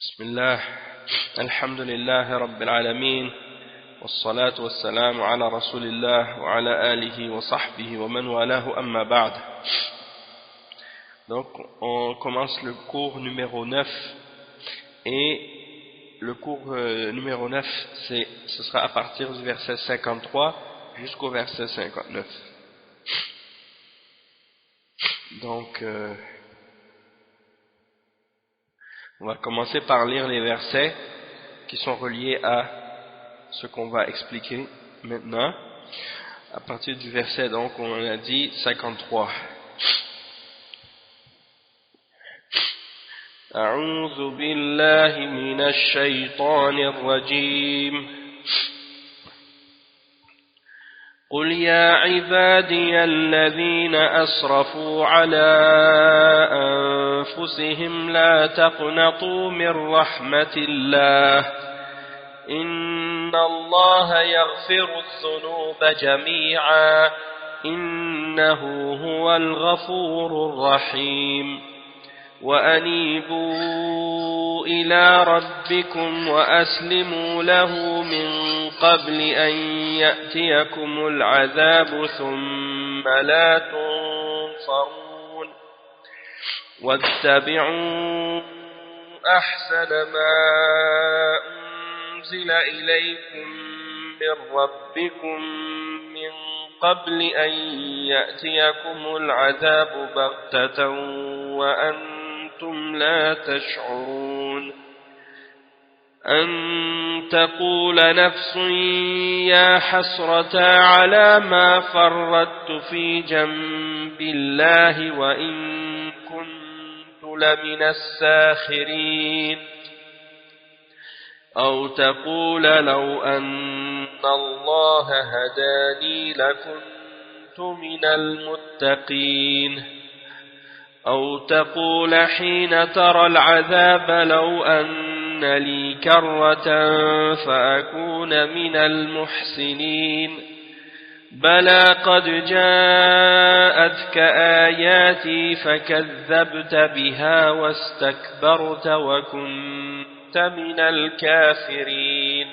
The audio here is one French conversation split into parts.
بسم الله الحمد لله رب العالمين والصلاة والسلام على رسول الله وعلى آله وصحبه ومن والاه أما بعد. Donc on commence le cours numéro 9 et le cours numéro 9 ce sera à partir du verset 53 jusqu'au verset 59. Donc on va commencer par lire les versets qui sont reliés à ce qu'on va expliquer maintenant. À partir du verset, donc, on a dit 53. أعوذ بالله من الشيطان الرجيم قل يا عبادي الذين أسرفوا على أنفسهم لا تقنطوا من رحمة الله إن الله يغفر الذنوب جميعا إنه هو الغفور الرحيم وأنيبوا إلى ربكم وأسلموا له من قبل أن يأتيكم العذاب ثم لا تنصرون واتبعوا أحسن ما أنزل إليكم من ربكم من قبل أن يأتيكم العذاب بغتة وأنتم لا تشعرون أن تقول نفس يا حسرة على ما فرطت في جنب الله وإن كنت لمن الساخرين أو تقول لو أن الله هداني لكنت من المتقين أو تقول حين ترى العذاب لو أن لي كرة فأكون من المحسنين بلى قد جاءتك آياتي فكذبت بها واستكبرت وكنت من الكافرين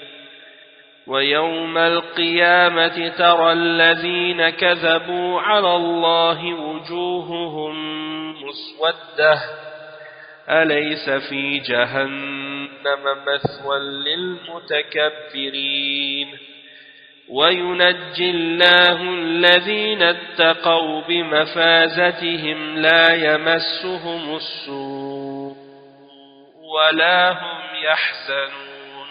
ويوم القيامة ترى الذين كذبوا على الله وجوههم مسودة أليس في جهنم مثوى للمتكبرين وينجي الله الذين اتقوا بمفازتهم لا يمسهم السوء ولا هم يحزنون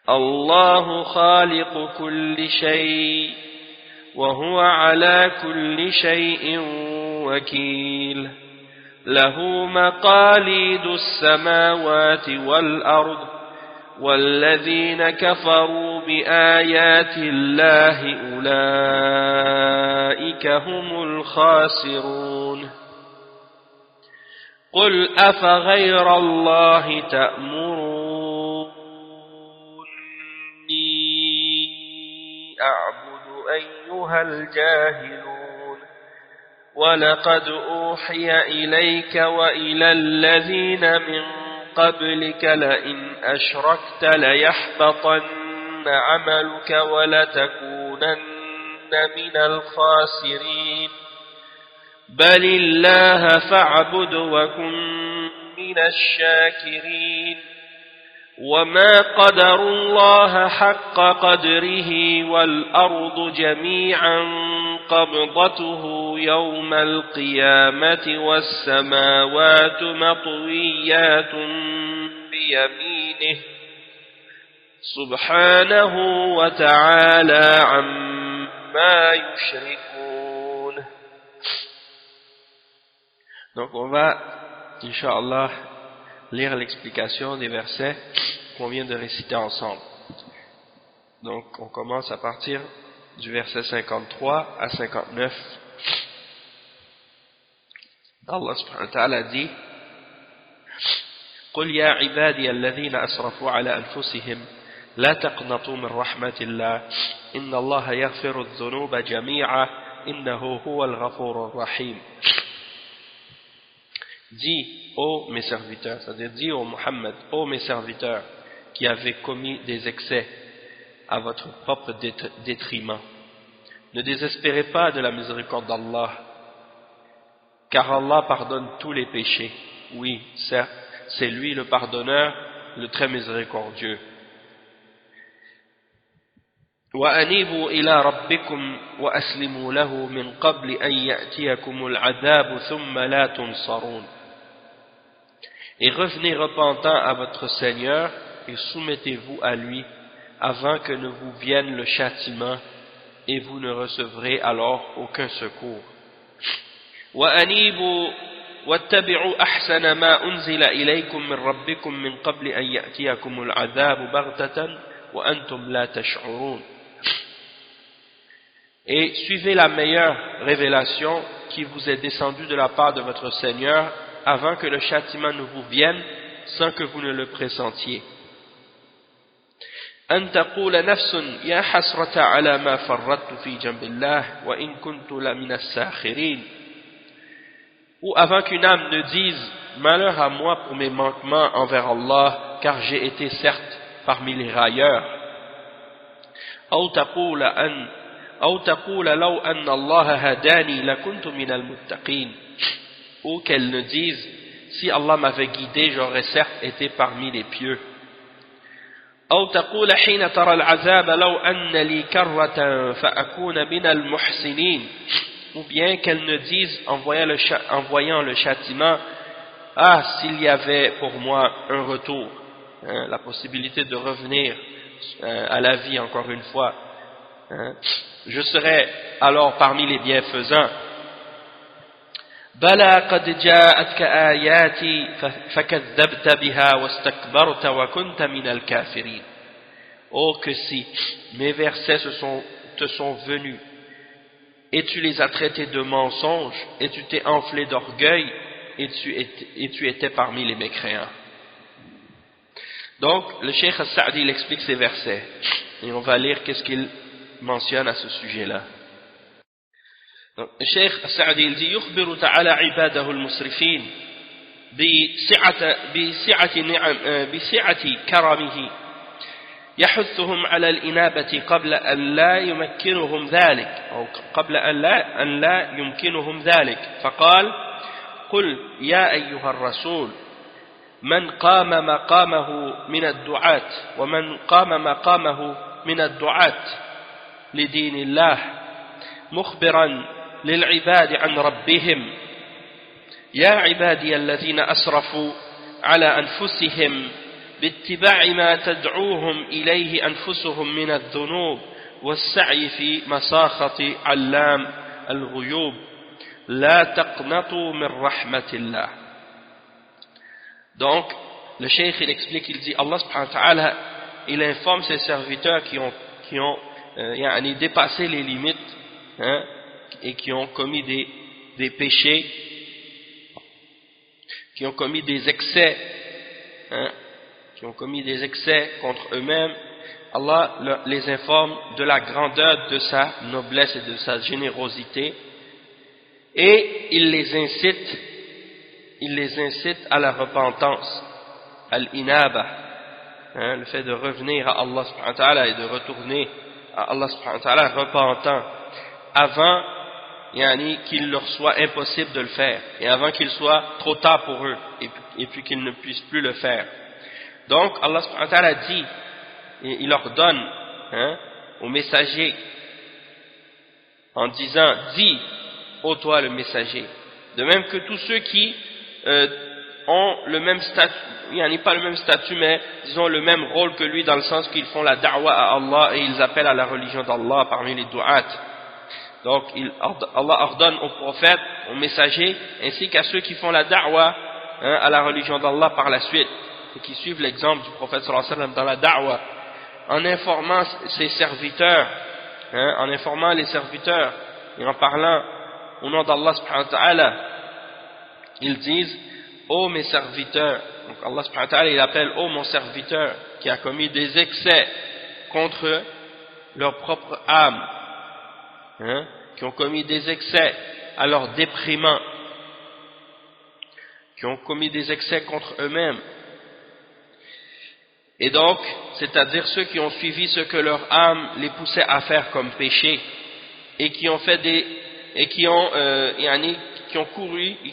الله خالق كل شيء وهو على كل شيء وكيل له مقاليد السماوات والأرض والذين كفروا بآيات الله أولئك هم الخاسرون قل أفغير الله تأمروني أعبد أيها الجاهلون ولقد أوحي إليك وإلى الذين من قبلك لئن أشركت ليحبطن عملك ولتكونن من الخاسرين بل الله فاعبد وكن من الشاكرين وما قدروا الله حق قدره والأرض جميعا قبضته يوم القيامة والسماوات مطويات بيمينه سبحانه وتعالى عما يشركون. Donc on va, Inch'Allah, lire l'explication des versets qu'on vient de réciter ensemble. Donc on commence à partir du verset 53 à 59. Allah subhanahu wa ta'ala dit قل يا عبادي الذين أسرفوا على أنفسهم لا تقنطوا من رحمة الله إن الله يغفر الذنوب جميعا إنه هو الغفور الرحيم. dis, ô mes serviteurs, c'est-à-dire dis ô Muhammad, ô mes serviteurs, qui avez commis des excès à votre propre détriment. Ne désespérez pas de la miséricorde d'Allah, car Allah pardonne tous les péchés. Oui, certes, c'est lui le pardonneur, le très miséricordieux. وأنيبوا إلى ربكم وأسلموا له من قبل أن يأتيكم العذاب ثم لا تنصرون. Et revenez repentant à votre Seigneur et soumettez-vous à lui avant que ne vous vienne le châtiment et vous ne recevrez alors aucun secours. وأنيبوا واتبعوا أحسن ما أنزل إليكم من ربكم من قبل أن يأتيكم العذاب بغتة وأنتم لا تشعرون. Et suivez la meilleure révélation qui vous est descendue de la part de votre Seigneur avant que le châtiment ne vous vienne sans que vous ne le pressentiez. أن تقول نفس يا حسرة على ما فرطت في جنب الله وإن كنت لمن الساخرين. Ou avant qu'une âme ne dise malheur à moi pour mes manquements envers Allah, car j'ai été certes parmi les railleurs. أو تقول لو أن الله هداني لكنت من المتقين. Ou qu'elle ne dise si Allah m'avait guidé, j'aurais certes été parmi les pieux. أو تقول حين ترى العذاب لو أن لي كرة فأكون من المحسنين. Ou bien qu'elle ne dise en voyant le châtiment, ah, s'il y avait pour moi un retour, la possibilité de revenir à la vie encore une fois, je serais alors parmi les bienfaisants. بلى قد جاءتك آياتي فكذبت بها واستكبرت وكنت من الكافرين. Oh que si mes versets te sont venus et tu les as traités de mensonges et tu t'es enflé d'orgueil et tu étais parmi les mécréants. Donc le Cheikh As-Sa'di il explique ces versets et on va lire qu'est-ce qu'il mentionne à ce sujet-là. Donc, le Cheikh As-Sa'di il dit يخبر تعالى عباده المسرفين بسعة كرمه يحثهم على الإنابة قبل أن لا يمكنهم ذلك أو قبل أن لا يمكنهم ذلك فقال قل يا أيها الرسول من قام مقامه من الدعاة ومن قام مقامه من الدعاة لدين الله مخبرا للعباد عن ربهم يا عبادي الذين أسرفوا على أنفسهم باتباع ما تدعوهم إليه أنفسهم من الذنوب والسعي في مساخة علام الغيوب لا تقنطوا من رحمة الله. Donc le cheikh il explique, il dit Allah subhanahu wa ta'ala il informe ses serviteurs qui ont dépassé les limites et qui ont commis des péchés, qui ont commis des excès, qui ont commis des excès contre eux-mêmes. Allah les informe de la grandeur de sa noblesse et de sa générosité et il les incite à la repentance, al-inaba, le fait de revenir à Allah subhanahu wa ta'ala et de retourner à Allah subhanahu wa ta'ala repentant avant qu'il leur soit impossible de le faire et avant qu'il soit trop tard pour eux et puis qu'ils ne puissent plus le faire. Donc Allah subhanahu wa ta'ala dit, et il ordonne aux messagers en disant dis ô toi le messager, de même que tous ceux qui ont le même statut, pas le même statut mais disons le même rôle que lui dans le sens qu'ils font la da'wa à Allah et ils appellent à la religion d'Allah parmi les du'at. Donc Allah ordonne aux prophètes, aux messagers ainsi qu'à ceux qui font la da'wa à la religion d'Allah par la suite et qui suivent l'exemple du prophète sallallahu alayhi wa sallam dans la da'wa, en informant ses serviteurs, en informant les serviteurs et en parlant au nom d'Allah subhanahu wa ta'ala, ils disent ô mes serviteurs. Donc Allah subhanahu wa ta'ala il appelle ô mon serviteur qui a commis des excès contre leur propre âme, qui ont commis des excès à leur déprimant, qui ont commis des excès contre eux-mêmes. Et donc, c'est-à-dire ceux qui ont suivi ce que leur âme les poussait à faire comme péché, et qui ont fait qui ont couru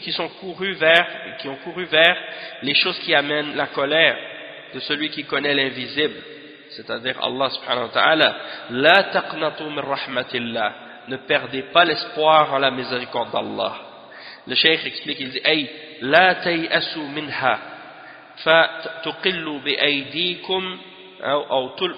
vers les choses qui amènent la colère de celui qui connaît l'invisible, c'est-à-dire Allah subhanahu wa ta'ala. La taqnatu min rahmatillah, ne perdez pas l'espoir en la miséricorde d'Allah. Le cheikh explique, il dit ay la tayasu minha فتقلوا بأيديكم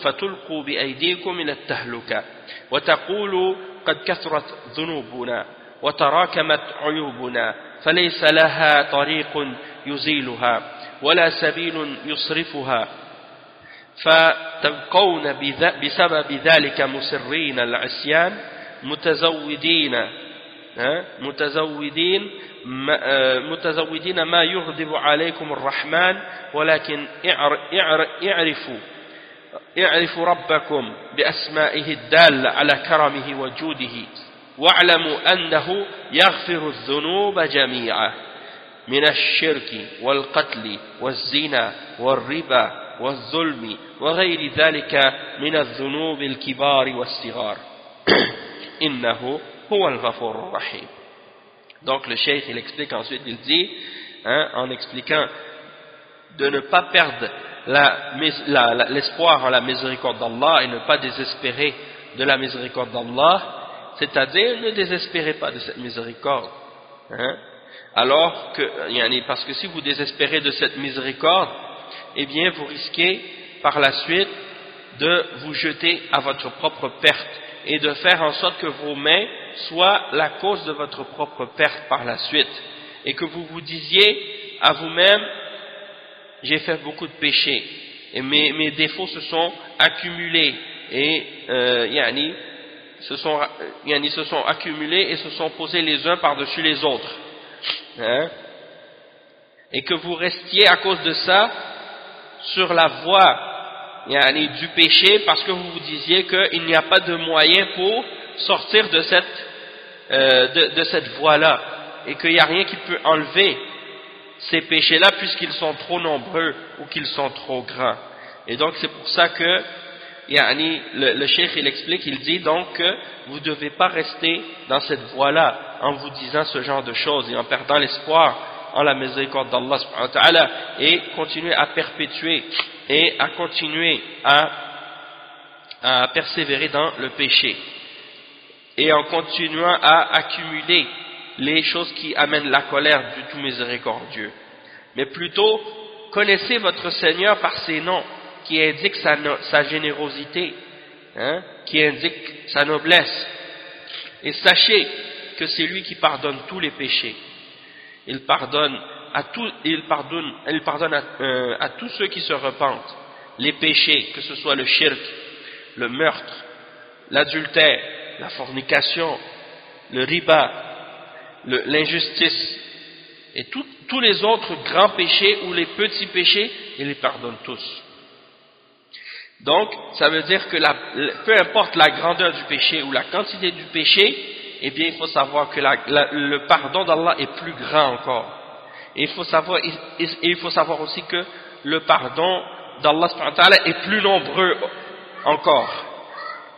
فتلقوا بأيديكم إلى التهلكة وتقولوا قد كثرت ذنوبنا وتراكمت عيوبنا فليس لها طريق يزيلها ولا سبيل يصرفها فتبقون بسبب ذلك مسرين العصيان متزودين ما يغضب عليكم الرحمن ولكن اعرفوا ربكم بأسمائه الدالة على كرمه وجوده واعلموا أنه يغفر الذنوب جميعا من الشرك والقتل والزنا والربا والظلم وغير ذلك من الذنوب الكبار والصغار إنه هو الغفور الرحيم. Donc le cheikh il explique ensuite, il dit en expliquant de ne pas perdre l'espoir en la miséricorde d'Allah et ne pas désespérer de la miséricorde d'Allah, c'est-à-dire ne désespérez pas de cette miséricorde, alors que parce que si vous désespérez de cette miséricorde, eh bien vous risquez par la suite de vous jeter à votre propre perte et de faire en sorte que vos mains soient la cause de votre propre perte par la suite, et que vous vous disiez à vous-même, j'ai fait beaucoup de péchés et mes défauts se sont accumulés et se sont accumulés et se sont posés les uns par-dessus les autres, et que vous restiez à cause de ça sur la voie du péché, parce que vous vous disiez qu'il n'y a pas de moyen pour sortir de cette voie-là, et qu'il n'y a rien qui peut enlever ces péchés-là puisqu'ils sont trop nombreux ou qu'ils sont trop grands. Et donc c'est pour ça que le cheikh il explique, il dit donc que vous ne devez pas rester dans cette voie-là en vous disant ce genre de choses et en perdant l'espoir en la miséricorde d'Allah subhanahu wa ta'ala, et continuer à perpétuer et à continuer à persévérer dans le péché, et en continuant à accumuler les choses qui amènent la colère du tout miséricordieux. Mais plutôt, connaissez votre Seigneur par ses noms, qui indiquent sa générosité, qui indiquent sa noblesse, et sachez que c'est lui qui pardonne tous les péchés. Il pardonne à tous ceux qui se repentent les péchés, que ce soit le shirk, le meurtre, l'adultère, la fornication, le riba, l'injustice et tous les autres grands péchés ou les petits péchés, il les pardonne tous. Donc ça veut dire que peu importe la grandeur du péché ou la quantité du péché, eh bien il faut savoir que le pardon d'Allah est plus grand encore. Et il faut savoir aussi que le pardon d'Allah subhanahu wa ta'ala est plus nombreux encore.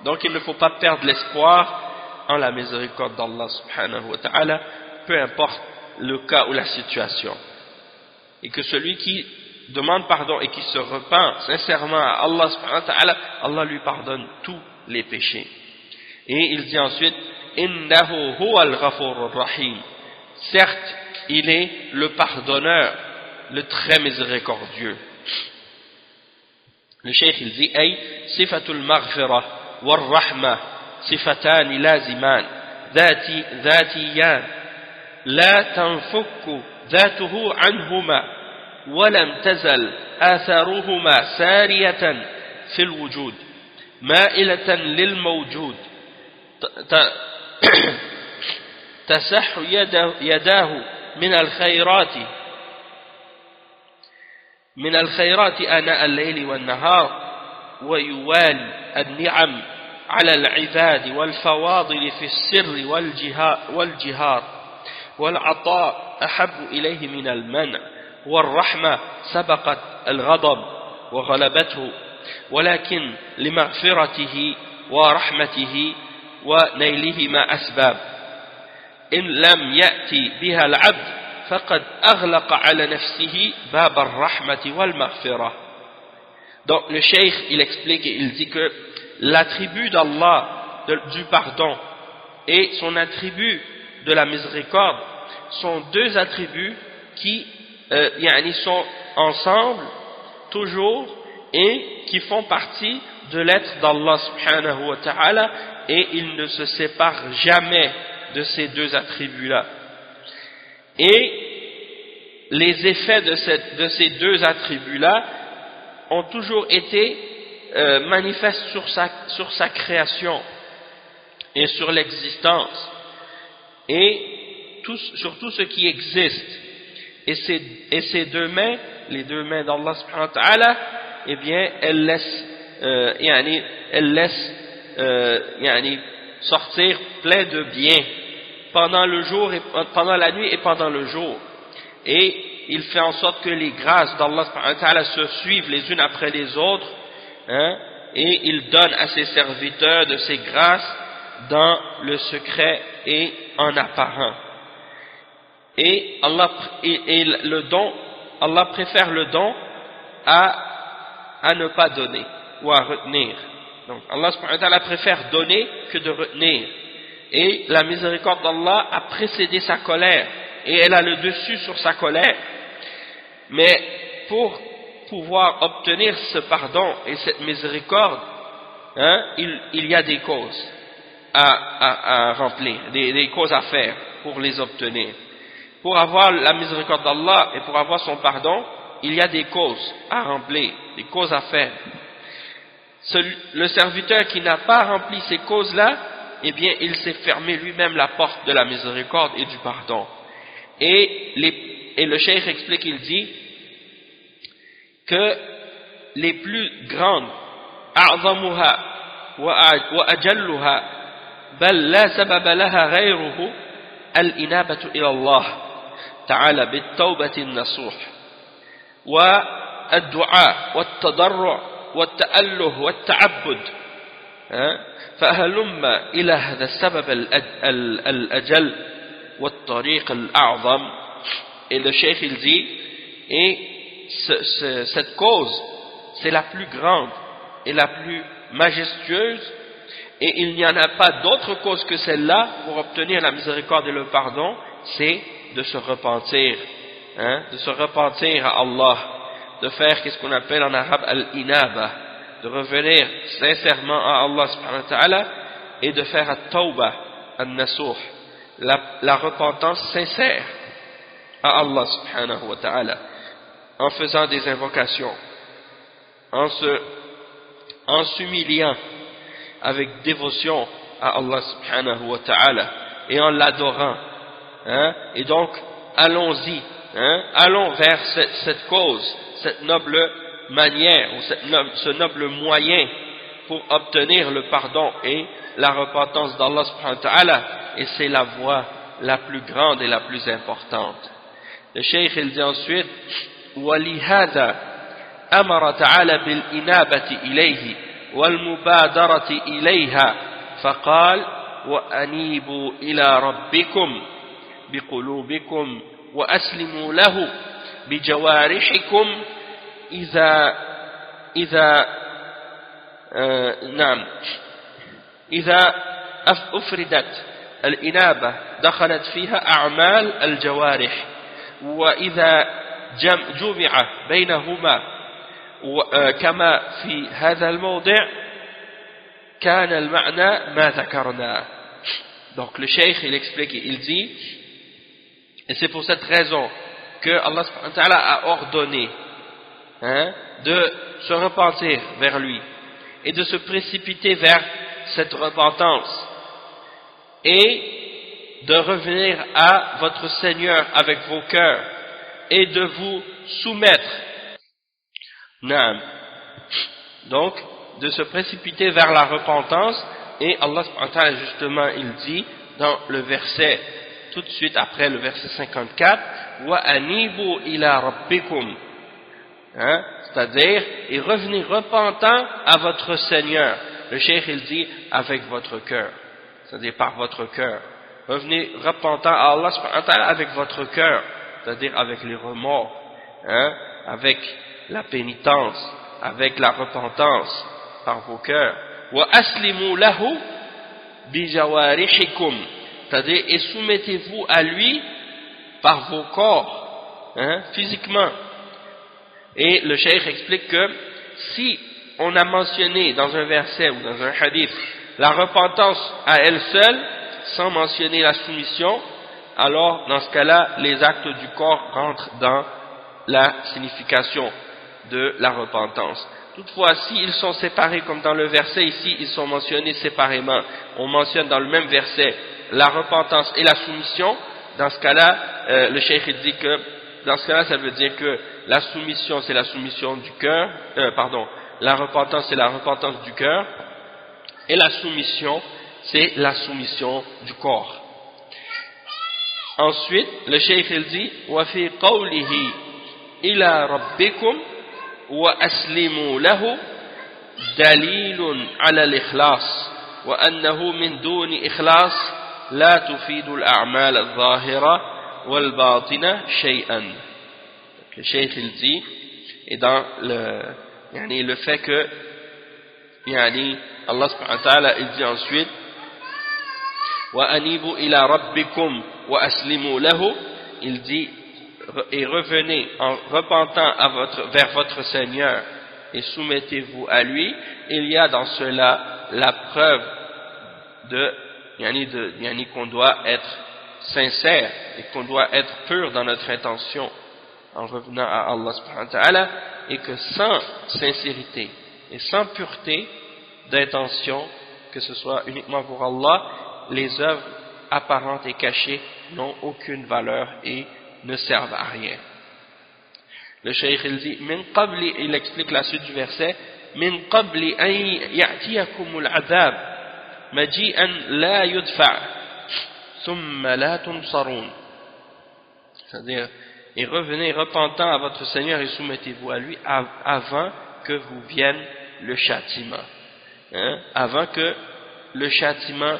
Donc il ne faut pas perdre l'espoir en la miséricorde d'Allah subhanahu wa ta'ala, peu importe le cas ou la situation. Et que celui qui demande pardon et qui se repent sincèrement à Allah subhanahu wa ta'ala, Allah lui pardonne tous les péchés. Et il dit ensuite, innahu huwa al-ghafurur rahim. Certes, il est le pardonneur, le très miséricordieux. Le cheikh il dit, ay sifatul maghfirah war rahma صفتان لازمان ذاتيان لا تنفك ذاته عنهما ولم تزل آثارهما سارية في الوجود مائلة للموجود تسح يداه من الخيرات آناء الليل والنهار ويوالي النعم على العباد والفواضل في السر والجهار والعطاء أحب إليه من المنع والرحمة سبقت الغضب وغلبته ولكن لمغفرته ورحمته ونيلهما أسباب إن لم يأتي بها العبد فقد أغلق على نفسه باب الرحمة والمغفرة. Donc le cheikh il explique et il dit que l'attribut d'Allah du pardon et son attribut de la miséricorde sont deux attributs qui sont ensemble toujours et qui font partie de l'être d'Allah subhanahu wa ta'ala et ils ne se séparent jamais de ces deux attributs-là. Et les effets de ces deux attributs-là ont toujours été manifestes sur sa création et sur l'existence et sur tout ce qui existe. Et ces deux mains, les deux mains d'Allah subhanahu wa ta'ala, eh bien, elles laissent sortir plein de biens pendant le jour et pendant la nuit et pendant le jour. Et il fait en sorte que les grâces d'Allah subhanahu wa ta'ala se suivent les unes après les autres, et il donne à ses serviteurs de ses grâces dans le secret et en apparent. Et Allah préfère le don à ne pas donner ou à retenir. Donc Allah subhanahu wa ta'ala préfère donner que de retenir. Et la miséricorde d'Allah a précédé sa colère et elle a le dessus sur sa colère. Mais pour pouvoir obtenir ce pardon et cette miséricorde, il y a des causes à remplir, des causes à faire pour les obtenir. Pour avoir la miséricorde d'Allah et pour avoir son pardon, il y a des causes à remplir, des causes à faire. Le serviteur qui n'a pas rempli ces causes-là, eh bien, il s'est fermé lui-même la porte de la miséricorde et du pardon. Et le cheikh explique, il dit que les plus grandes, أعظمها وأجلها بل لا سبب لها غيره الإنابة إلى الله تعالى بالتوبة النصوح والدعاء والتضرع والتأله والتعبد فهلم إلى هذا السبب الأجل والطريق الأعظم. Et le cheikh il dit, et cette cause c'est la plus grande et la plus majestueuse, et il n'y en a pas d'autre cause que celle-là pour obtenir la miséricorde et le pardon, c'est de se repentir, de se repentir à Allah, de faire ce qu'on appelle en arabe al-inaba, de revenir sincèrement à Allah subhanahu wa ta'ala et de faire at-tawbah, an-nasuh, la repentance sincère à Allah subhanahu wa ta'ala, en faisant des invocations, en s'humiliant avec dévotion à Allah subhanahu wa ta'ala et en l'adorant. Et donc, allons-y, allons vers cette cause, cette noble manière, ou ce noble moyen pour obtenir le pardon et la repentance d'Allah subhanahu wa ta'ala, et c'est la voie la plus grande et la plus importante. Le cheikh il dit ensuite, وَلِهَذَا أَمَرَ تَعَالَى بِالْإِنَابَةِ إِلَيْهِ وَالْمُبَادَرَةِ إِلَيْهَا فَقَالَ وَأَنِيبُوا إِلَى رَبِّكُمْ بِقُلُوبِكُمْ وَأَسْلِمُوا لَهُ بِجَوَارِحِكُمْ إذا أفردت الإنابة دخلت فيها أعمال الجوارح، وإذا جمع بينهما كما في هذا الموضع كان المعنى ما ذكرنا. Donc le cheikh il explique, il dit, et c'est pour cette raison que Allah subhanahu wa ta'ala a ordonné de se repentir vers lui et de se précipiter vers cette repentance et de revenir à votre Seigneur avec vos cœurs et de vous soumettre. Donc, de se précipiter vers la repentance, et Allah subhanahu wa ta'ala justement il dit dans le verset tout de suite après le verset 54, wa anibu ila rabbikum, c'est-à-dire, et revenez repentant à votre Seigneur. Le cheikh il dit avec votre cœur, c'est-à-dire par votre cœur. Revenez repentant à Allah subhanahu wa ta'ala avec votre cœur, c'est-à-dire avec les remords, avec la pénitence, avec la repentance par vos cœurs. Wa aslimu lahu bi jawarihikum, c'est-à-dire et soumettez-vous à lui par vos corps, physiquement. Et le cheikh explique que si on a mentionné dans un verset ou dans un hadith la repentance à elle seule, sans mentionner la soumission, alors dans ce cas-là, les actes du corps rentrent dans la signification de la repentance. Toutefois, s'ils sont séparés, comme dans le verset ici, ils sont mentionnés séparément, on mentionne dans le même verset la repentance et la soumission, dans ce cas-là, le cheikh dit que, dans ce cas-là, ça veut dire que la soumission, c'est la soumission du cœur, la repentance, c'est la repentance du cœur, et la soumission, c'est la soumission du corps. Ensuite, le cheikh il dit وَفِي قَوْلِهِ إِلَى رَبِّكُمْ وَأَسْلِمُوا لَهُ دَلِيلٌ عَلَى الْإِخْلَاصِ وَأَنَّهُ مِنْ دُونِ إِخْلَاصِ لَا تُفِيدُ الْأَعْمَالَ الظَّاهِرَةَ وَالْبَاطِنَةَ شَيْئًا. Le cheikh il dit, et dans le fait que Allah subhanahu wa ta'ala il dit ensuite وَأَنِيبُوا إِلَى رَبِّكُمْ وَأَسْلِمُوا لَهُ, il dit et revenez en repentant vers votre Seigneur et soumettez-vous à lui. Il y a dans cela la preuve qu'on doit être sincère et qu'on doit être pur dans notre intention en revenant à Allah subhanahu wa ta'ala, et que sans sincérité et sans pureté d'intention, que ce soit uniquement pour Allah, les œuvres apparentes et cachées n'ont aucune valeur et ne servent à rien. Le cheikh il dit il explique la suite du verset min qabli an ya'tiyakumul adhab maji'an la yudfa' thumma la tunsarun, c'est-à-dire et revenez repentant à votre Seigneur et soumettez-vous à lui avant que vous vienne le châtiment, avant que le châtiment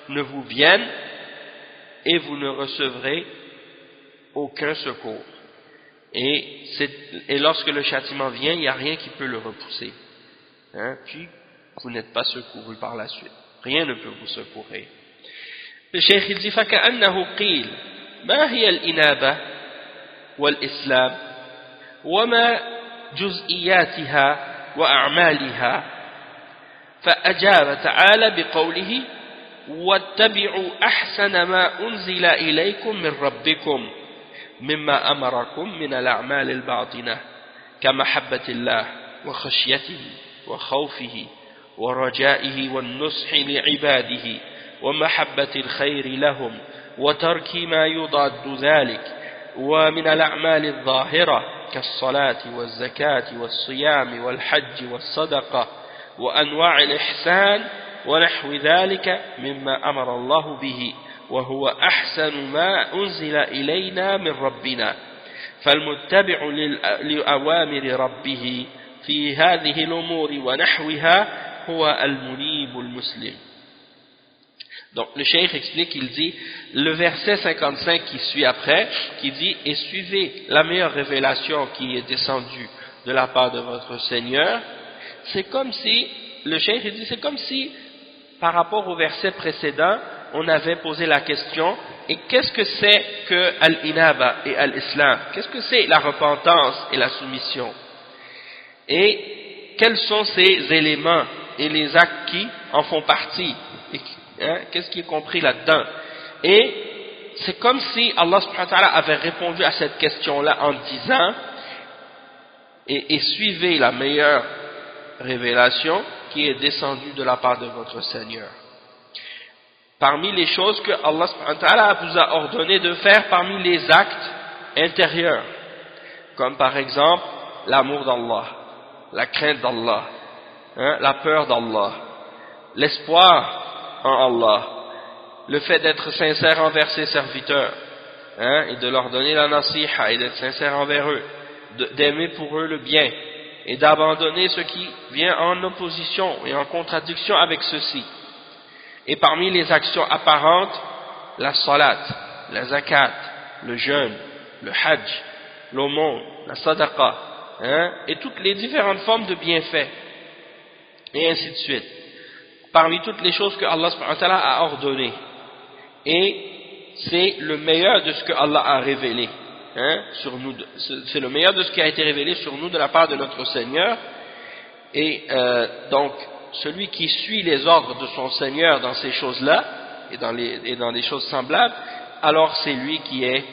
ne vous vienne et vous ne recevrez aucun secours. Et lorsque le châtiment vient, il n'y a rien qui peut le repousser. Puis vous n'êtes pas secouru par la suite. Rien ne peut vous secourir. Le cheikh il dit فَكَأَنَّهُ قِيلَ مَا هِيَ الْإِنَابَةُ وَالْإِسْلَامُ وَمَا جُزْئِيَاتِهَا وَأَعْمَالِهَا فأجاب تعالى بقوله واتبعوا أحسن ما أنزل إليكم من ربكم مما أمركم من الأعمال الباطنة كمحبة الله وخشيته وخوفه ورجائه والنصح لعباده ومحبة الخير لهم وترك ما يضاد ذلك ومن الأعمال الظاهرة كالصلاة والزكاة والصيام والحج والصدقة وأنواع الإحسان ونحو ذلك مما أمر الله به وهو أحسن ما أنزل إلينا من ربنا فالمتبع لأوامر ربه في هذه الأمور ونحوها هو المنيب المسلم. Donc le cheikh explique, il dit le verset 55 qui suit après, qui dit et suivez la meilleure révélation qui est descendue de la part de votre Seigneur. C'est comme si, le cheikh dit, c'est comme si, par rapport au verset précédent, on avait posé la question, et qu'est-ce que c'est que Al-Inaba et Al-Islam? Qu'est-ce que c'est la repentance et la soumission? Et quels sont ces éléments et les actes qui en font partie? Qu'est-ce qui est compris là-dedans? Et c'est comme si Allah subhanahu wa ta'ala avait répondu à cette question-là en disant, et suivez la meilleure révélation qui est descendue de la part de votre Seigneur. Parmi les choses que Allah subhanahu wa ta'ala vous a ordonné de faire parmi les actes intérieurs, comme par exemple l'amour d'Allah, la crainte d'Allah, la peur d'Allah, l'espoir en Allah, le fait d'être sincère envers ses serviteurs, hein, et de leur donner la nasiha et d'être sincère envers eux, d'aimer pour eux le bien et d'abandonner ce qui vient en opposition et en contradiction avec ceci. Et parmi les actions apparentes, la salat, la zakat, le jeûne, le hajj, l'aumône, la sadaqa, hein, et toutes les différentes formes de bienfaits, et ainsi de suite. Parmi toutes les choses que Allah subhanahu wa ta'ala a ordonnées. Et c'est le meilleur de ce que Allah a révélé, hein, sur nous. C'est le meilleur de ce qui a été révélé sur nous de la part de notre Seigneur. Et donc, celui qui suit les ordres de son Seigneur dans ces choses-là, et dans des choses semblables, alors c'est lui qui est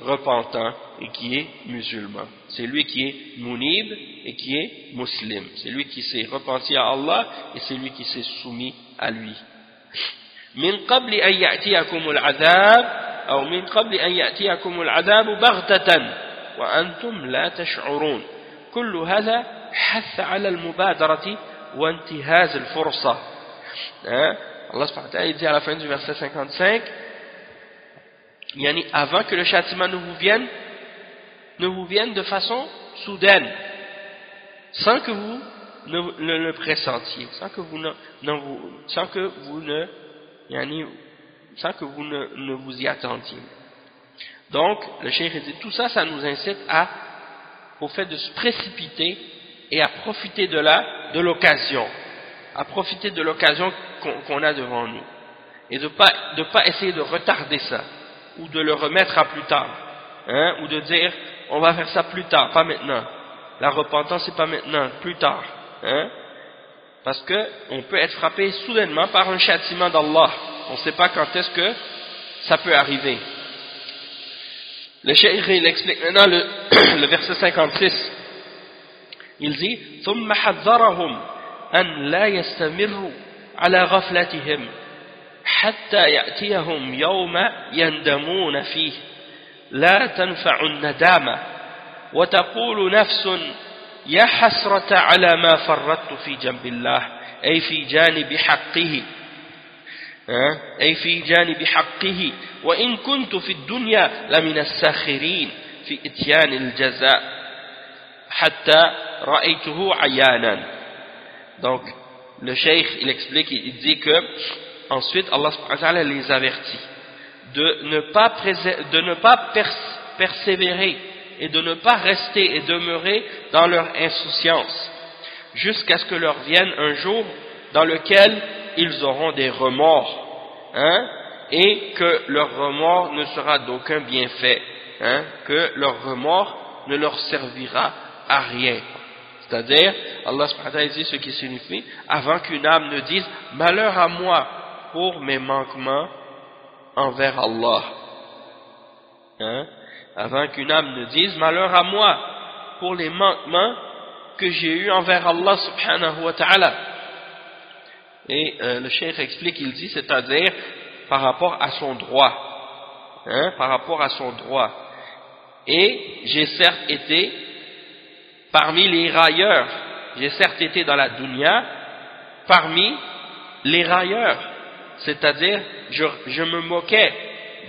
repentant et qui est musulman. C'est lui qui est munib et qui est muslim. C'est lui qui s'est repenti à Allah et c'est lui qui s'est soumis à lui. من قبل أن يأتيكم العذاب أو من قبل أن يأتيكم العذاب بغتة وأنتم لا تشعرون كل هذا حث على المبادرة وانتهاز الفرصة. Allah subhanahu wa ta'ala dit à la fin du verset 55, yani avant que le châtiment ne vous vienne de façon soudaine, sans que vous ne le pressentiez, sans que vous ne vous y attendiez. Donc, le cheikh dit, tout ça, ça nous incite au fait de se précipiter et à profiter de l'occasion, à profiter de l'occasion qu'on a devant nous, et de pas essayer de retarder ça, ou de le remettre à plus tard, hein, ou de dire, on va faire ça plus tard, pas maintenant. La repentance, c'est pas maintenant, plus tard, hein, parce que on peut être frappé soudainement par un châtiment d'Allah. On ne sait pas quand est-ce que ça peut arriver. Le cheikh, il explique maintenant le verset 56. Il dit ثم حذرهم أن لا يستمروا على غفلتهم حتى يأتيهم يوم يندمون فيه لا تنفع الندامة وتقول نفس يا حسرة على ما فرطت في جنب الله أي في جانب حقه حقه وإن كنت في الدنيا لمن الساخرين في إتيان الجزاء حتى رأيته عيانا. Donc le cheikh il explique, il dit que ensuite Allah subhanahu wa ta'ala les avertit de ne pas persévérer et de ne pas rester et demeurer dans leur insouciance jusqu'à ce que leur vienne un jour dans lequel ils auront des remords, hein, et que leur remords ne sera d'aucun bienfait, hein, que leur remords ne leur servira à rien. C'est-à-dire, Allah subhanahu wa ta'ala dit ce qui signifie, avant qu'une âme ne dise « Malheur à moi pour mes manquements envers Allah ». Hein? Avant qu'une âme ne dise « Malheur à moi pour les manquements que j'ai eus envers Allah subhanahu wa ta'ala ». Et le cheikh explique, il dit, c'est-à-dire par rapport à son droit. Hein? Par rapport à son droit. Et j'ai certes été parmi les railleurs, j'ai certes été dans la dunya, parmi les railleurs, c'est-à-dire je me moquais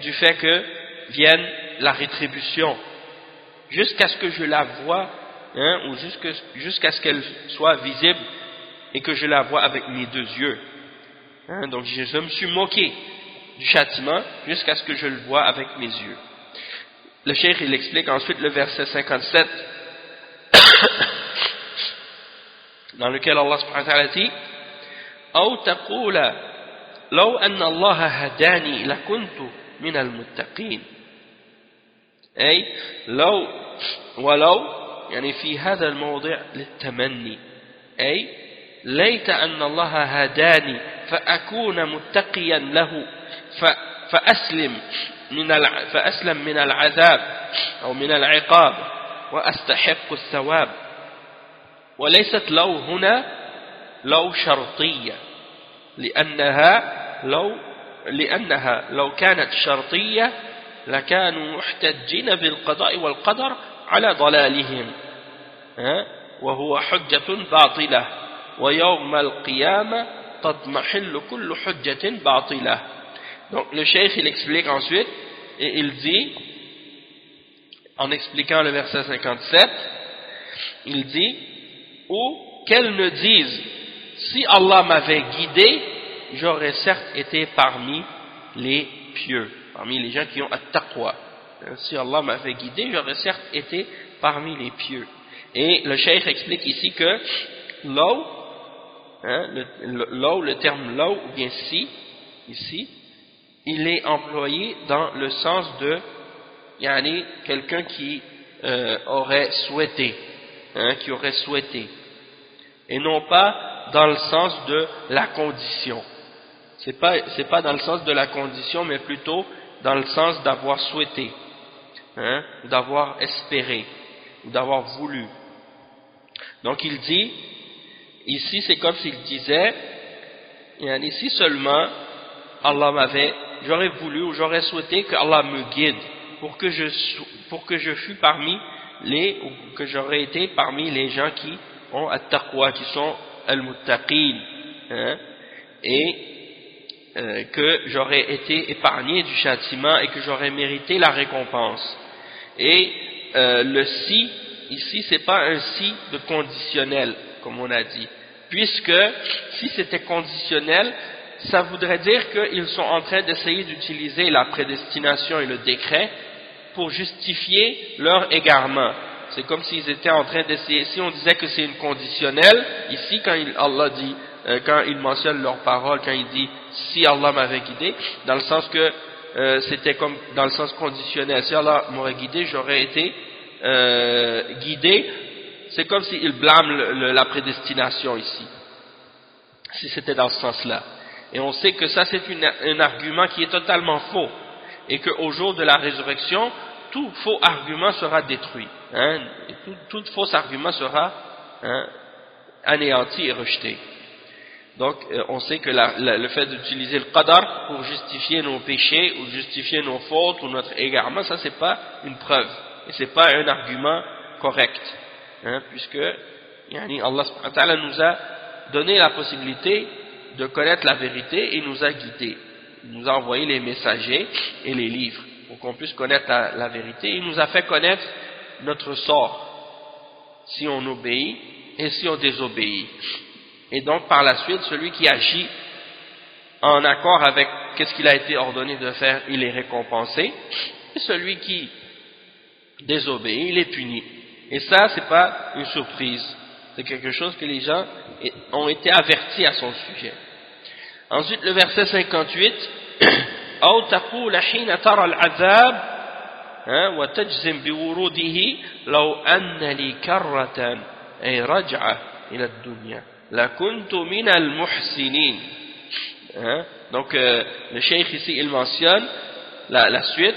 du fait que vienne la rétribution, jusqu'à ce que je la voie, hein, ou jusqu'à ce qu'elle soit visible et que je la vois avec mes deux yeux. Hein, donc je me suis moqué du châtiment jusqu'à ce que je le voie avec mes yeux. Le cheikh il explique ensuite le verset 57 dans lequel Allah subhanahu wa ta'ala dit أو تقول لو أن الله هداني لكنت من المتقين أي ولو يعني في هذا الموضع للتمني أي ليت أن الله هداني فأكون متقيا له فأسلم من العذاب أو من العقاب وأستحق الثواب. وليست لو هنا لو شرطية لأنها لو كانت شرطية لكانوا محتجين بالقضاء والقدر على ضلالهم وهو حجة باطلة ويوم القيامة تضمحل كل حجة باطلة. Donc le cheikh il explique ensuite, et il dit, en expliquant le verset 57, il dit, ou qu'elles ne disent, si Allah m'avait guidé, j'aurais certes été parmi les pieux, parmi les gens qui ont at-taqwa. Si Allah m'avait guidé, j'aurais certes été parmi les pieux. Et le cheikh explique ici que law, le terme law, ou bien si, ici, il est employé dans le sens de quelqu'un qui aurait souhaité, qui aurait souhaité, et non pas dans le sens de la condition. C'est pas dans le sens de la condition, mais plutôt dans le sens d'avoir souhaité, d'avoir espéré, d'avoir voulu. Donc il dit, ici c'est comme s'il disait, si seulement j'aurais voulu ou j'aurais souhaité que Allah me guide pour que je fus parmi ou que j'aurais été parmi les gens qui ont at-taqwa, qui sont al-muttaqin, et que j'aurais été épargné du châtiment et que j'aurais mérité la récompense. Et le si ici c'est pas un si de conditionnel comme on a dit, puisque si c'était conditionnel, ça voudrait dire qu'ils sont en train d'essayer d'utiliser la prédestination et le décret pour justifier leur égarement. C'est comme s'ils étaient en train d'essayer, si on disait que c'est une conditionnelle, ici Allah dit, quand il mentionne leurs paroles, quand il dit si Allah m'avait guidé, dans le sens que c'était comme dans le sens conditionnel, si Allah m'aurait guidé, j'aurais été guidé, c'est comme s'il blâme la prédestination ici, si c'était dans ce sens-là. Et on sait que ça c'est un argument qui est totalement faux, et qu'au jour de la résurrection, tout faux argument sera détruit, et tout faux argument sera anéanti et rejeté. Donc on sait que le fait d'utiliser le qadar pour justifier nos péchés ou justifier nos fautes ou notre égarement, ça c'est pas une preuve et c'est pas un argument correct, puisque Allah subhanahu wa ta'ala nous a donné la possibilité de connaître la vérité et nous a guidés. Il nous a envoyé les messagers et les livres pour qu'on puisse connaître la vérité. Il nous a fait connaître notre sort si on obéit et si on désobéit. Et donc par la suite, celui qui agit en accord avec ce qu'il a été ordonné de faire, il est récompensé, et celui qui désobéit, il est puni. Et ça, c'est pas une surprise, c'est quelque chose que les gens ont été avertis à son sujet. Ensuite, le verset 58, أو تقول حين ترى العذاب وتجزم بوروده لو أن لي كرة أي رجعة إلى الدنيا لكنت من المحسنين. Donc le cheikh ici il mentionne la suite,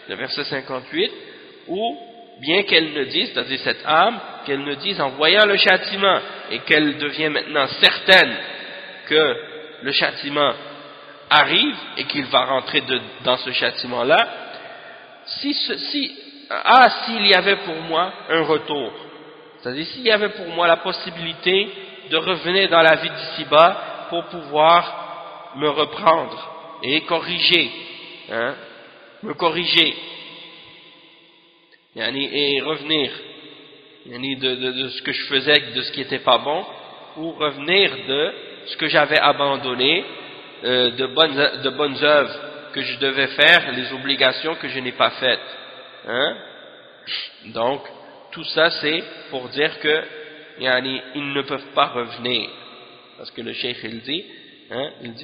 le verset 58, où bien qu'elle ne dise, c'est-à-dire cette âme, qu'elle ne dise en voyant le châtiment et qu'elle devient maintenant certaine que le châtiment arrive et qu'il va rentrer dans ce châtiment-là, s'il y avait pour moi un retour, c'est-à-dire s'il y avait pour moi la possibilité de revenir dans la vie d'ici-bas pour pouvoir me reprendre et corriger, me corriger, et revenir de ce que je faisais, de ce qui n'était pas bon, ou revenir de ce que j'avais abandonné, de bonnes œuvres que je devais faire, les obligations que je n'ai pas faites. Donc, tout ça c'est pour dire que ils ne peuvent pas revenir. Parce que le cheikh il dit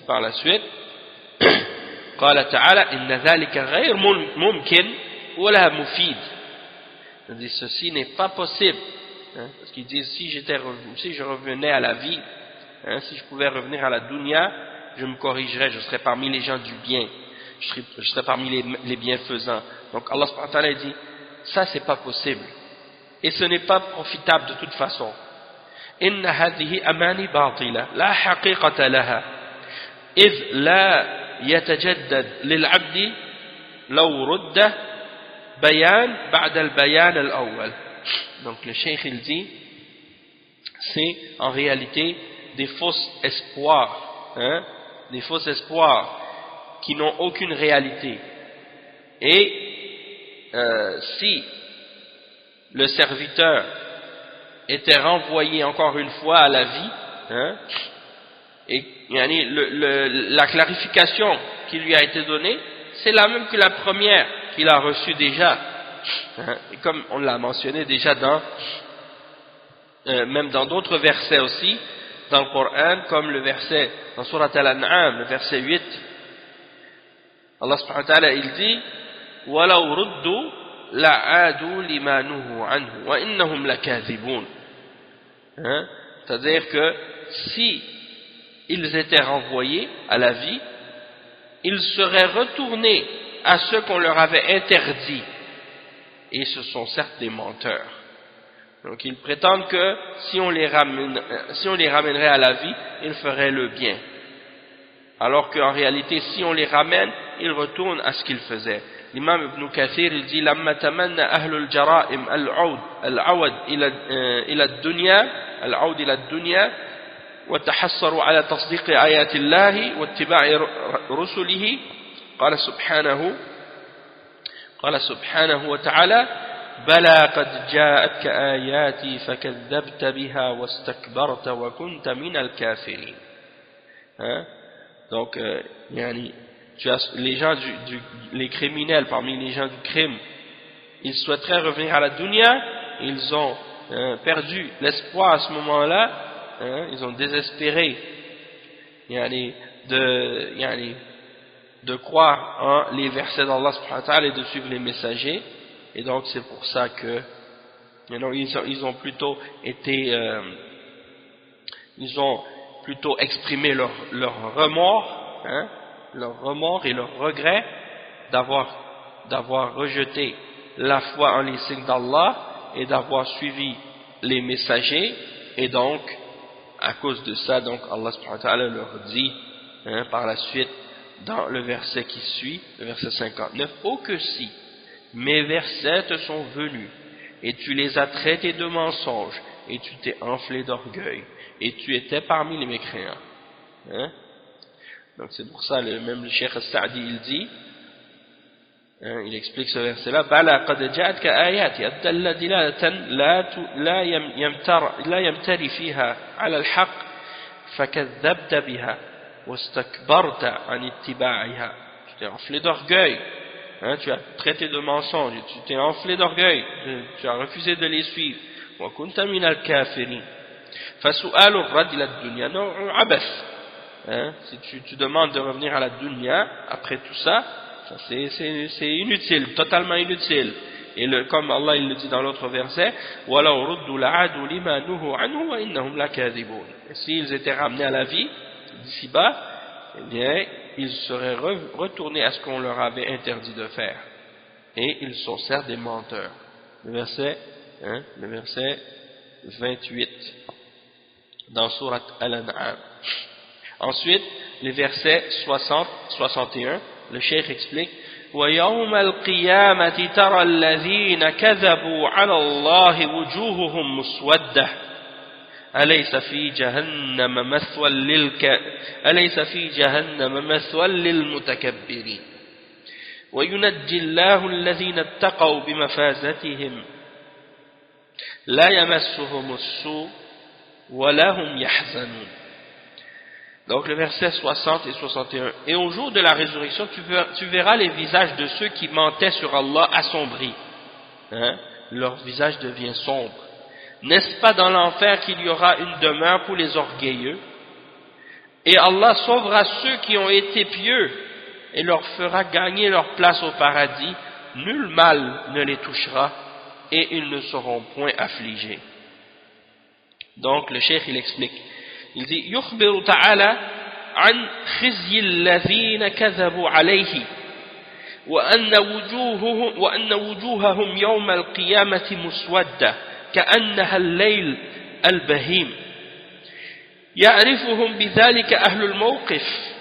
par la suite, قال تعالى إن ذلك غير ممكن ولا مفيد. C'est-à-dire, ceci n'est pas possible. Parce qu'ils disent, si je revenais à la vie, si je pouvais revenir à la dunya, je me corrigerais, je serais parmi les gens du bien, je serais parmi les bienfaisants. Donc Allah subhanahu wa ta'ala dit, ça c'est pas possible. Et ce n'est pas profitable de toute façon. إن هذه أماني باطلة لا حقيقة لها إذ لا يتجدد للعبد لو رد بيان بعد البيان الأول. Donc le cheikh il dit, c'est en réalité des fausses espoirs, des faux espoirs qui n'ont aucune réalité. Et si le serviteur était renvoyé encore une fois à la vie, hein, et la clarification qui lui a été donnée, c'est la même que la première qu'il a reçue déjà, hein, et comme on l'a mentionné déjà même dans d'autres versets aussi dans le Coran, comme le verset dans Surat Al-An'am, le verset 8, Allah subhanahu wa ta'ala il dit وَلَوْ رُدُّوا لَعَادُوا لِمَا نُهُوا عَنْهُ وَإِنَّهُمْ لَكَاذِبُونَ. C'est-à-dire que si ils étaient renvoyés à la vie, ils seraient retournés à ce qu'on leur avait interdit, et ce sont certes des menteurs. Donc ils prétendent que si on les ramènerait à la vie, ils feraient le bien, alors qu'en réalité si on les ramène, ils retournent à ce qu'ils faisaient. L'imam Ibn Kathir il dit لما تمنى أهل الجرائم العود إلى الدنيا وتحسروا على تصديق آيات الله واتباع رسله قال سبحانه وتعالى بلى قد جاءتك آياتي فكذبت بها واستكبرت وكنت من الكافرين. Donc les gens les criminels parmi les gens du crime, ils souhaiteraient revenir à la dunya, ils ont perdu l'espoir à ce moment-là, ils ont désespéré de croire en les versets d'Allah subhanahu wa ta'ala et de suivre les messagers, et donc c'est pour ça que ils ont plutôt exprimé leur remords, leur remords et leur regret d'avoir rejeté la foi en les signes d'Allah et d'avoir suivi les messagers, et donc à cause de ça, donc Allah subhanahu wa ta'ala leur dit par la suite dans le verset qui suit, le verset 59, oh que si mes versets te sont venus et tu les as traités de mensonges et tu t'es enflé d'orgueil et tu étais parmi les mécréants. Donc c'est pour ça même le Cheikh As-Sa'di il dit, il explique ce verset-là, bala qad ja'atka ayati adalla dilalatan la yamtari fiha ala al-haq fakadhabta biha wastakbarta an ittiba'iha. Tu t'es enflé d'orgueil, tu as traité de mensonge, tu t'es enflé d'orgueil, tu as refusé de les suivre. Wa kunta min al-kafirin. Fa su'alu ar-rad ila ad-dunya naw'un abath. Si tu demandes de revenir à la dunya après tout ça, c'est inutile, totalement inutile. Et comme Allah il le dit dans l'autre verset, وَلَوْ رُدُّوا لَعَادُوا لِمَا نُهُوا عَنْهُ وَإِنَّهُمْ لَكَاذِبُونَ. S'ils étaient ramenés à la vie d'ici-bas, eh bien ils seraient retournés à ce qu'on leur avait interdit de faire, et ils sont certes des menteurs. Le verset 28 dans Surat Al-An'am. Ensuite, les versets 60-61, le cheikh explique وَيَوْمَ الْقِيَامَةِ تَرَى الَّذِينَ كَذَبُوا عَلَى اللَّهِ وُجُوهُهُمْ مُسْوَدَّةٌ أَلَيْسَ فِي جَهَنَّمَ مَثْوًى لِلْمُتَكَبِّرِينَ وَيُنَجِّي اللَّهُ الَّذِينَ اتَّقَوْا بِمَفَازَتِهِمْ لَا يَمَسُّهُمُ السُّوءُ وَلَا هُمْ يَحْزَنُونَ. Donc le verset 60 et 61. Et au jour de la résurrection, tu verras les visages de ceux qui mentaient sur Allah assombris. Leur visage devient sombre. N'est-ce pas dans l'enfer qu'il y aura une demeure pour les orgueilleux? Et Allah sauvera ceux qui ont été pieux et leur fera gagner leur place au paradis. Nul mal ne les touchera et ils ne seront point affligés. Donc le cheikh il explique. Il dit يخبر تعالى عن خزي الذين كذبوا عليه وأن وجوههم يوم القيامة مسودة كأنها الليل البهيم يعرفهم بذلك أهل الموقف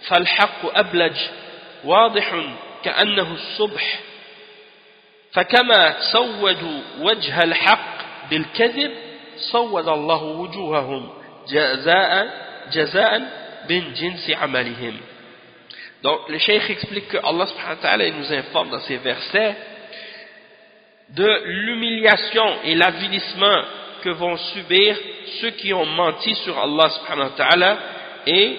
فالحق أبلج واضح كأنه الصبح فكما سودوا وجه الحق بالكذب سود الله وجوههم جزاء من جنس عملهم. Donc le cheikh explique que Allah subhanahu wa ta'ala nous informe dans ces versets de l'humiliation et l'avilissement que vont subir ceux qui ont menti sur Allah subhanahu wa ta'ala, et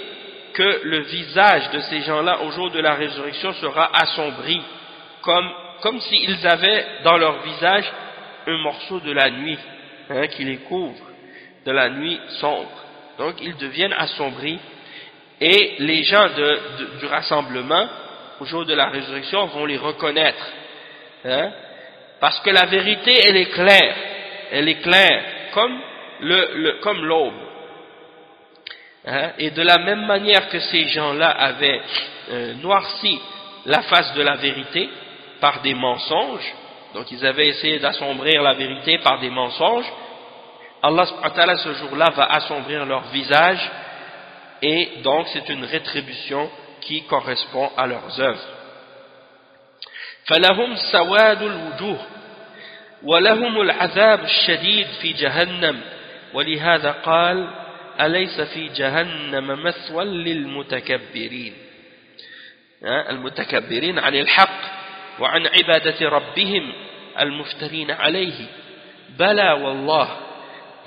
que le visage de ces gens-là au jour de la résurrection sera assombri, comme s'ils avaient dans leur visage un morceau de la nuit, qui les couvre, de la nuit sombre. Donc ils deviennent assombris, et les gens du rassemblement au jour de la résurrection vont les reconnaître, parce que la vérité elle est claire comme l'aube, et de la même manière que ces gens-là avaient noirci la face de la vérité par des mensonges, donc ils avaient essayé d'assombrir la vérité par des mensonges, Allah subhanahu wa ta'ala ce jour-là va assombrir leur visage, et donc c'est une rétribution qui correspond à leurs œuvres. فَلَهُمْ سَوَادُ الْوُجُوهِ وَلَهُمُ الْعَذَابُ الشَّدِيدُ فِي جَهَنَّمَ وَلِهَذَا قَالَ أَلَيْسَ فِي جَهَنَّمَ مَثْوًى لِلْمُتَكَبِّرِينَ المتكبرين عن الحق وعن عبادة ربهم المفترين عليه بلى والله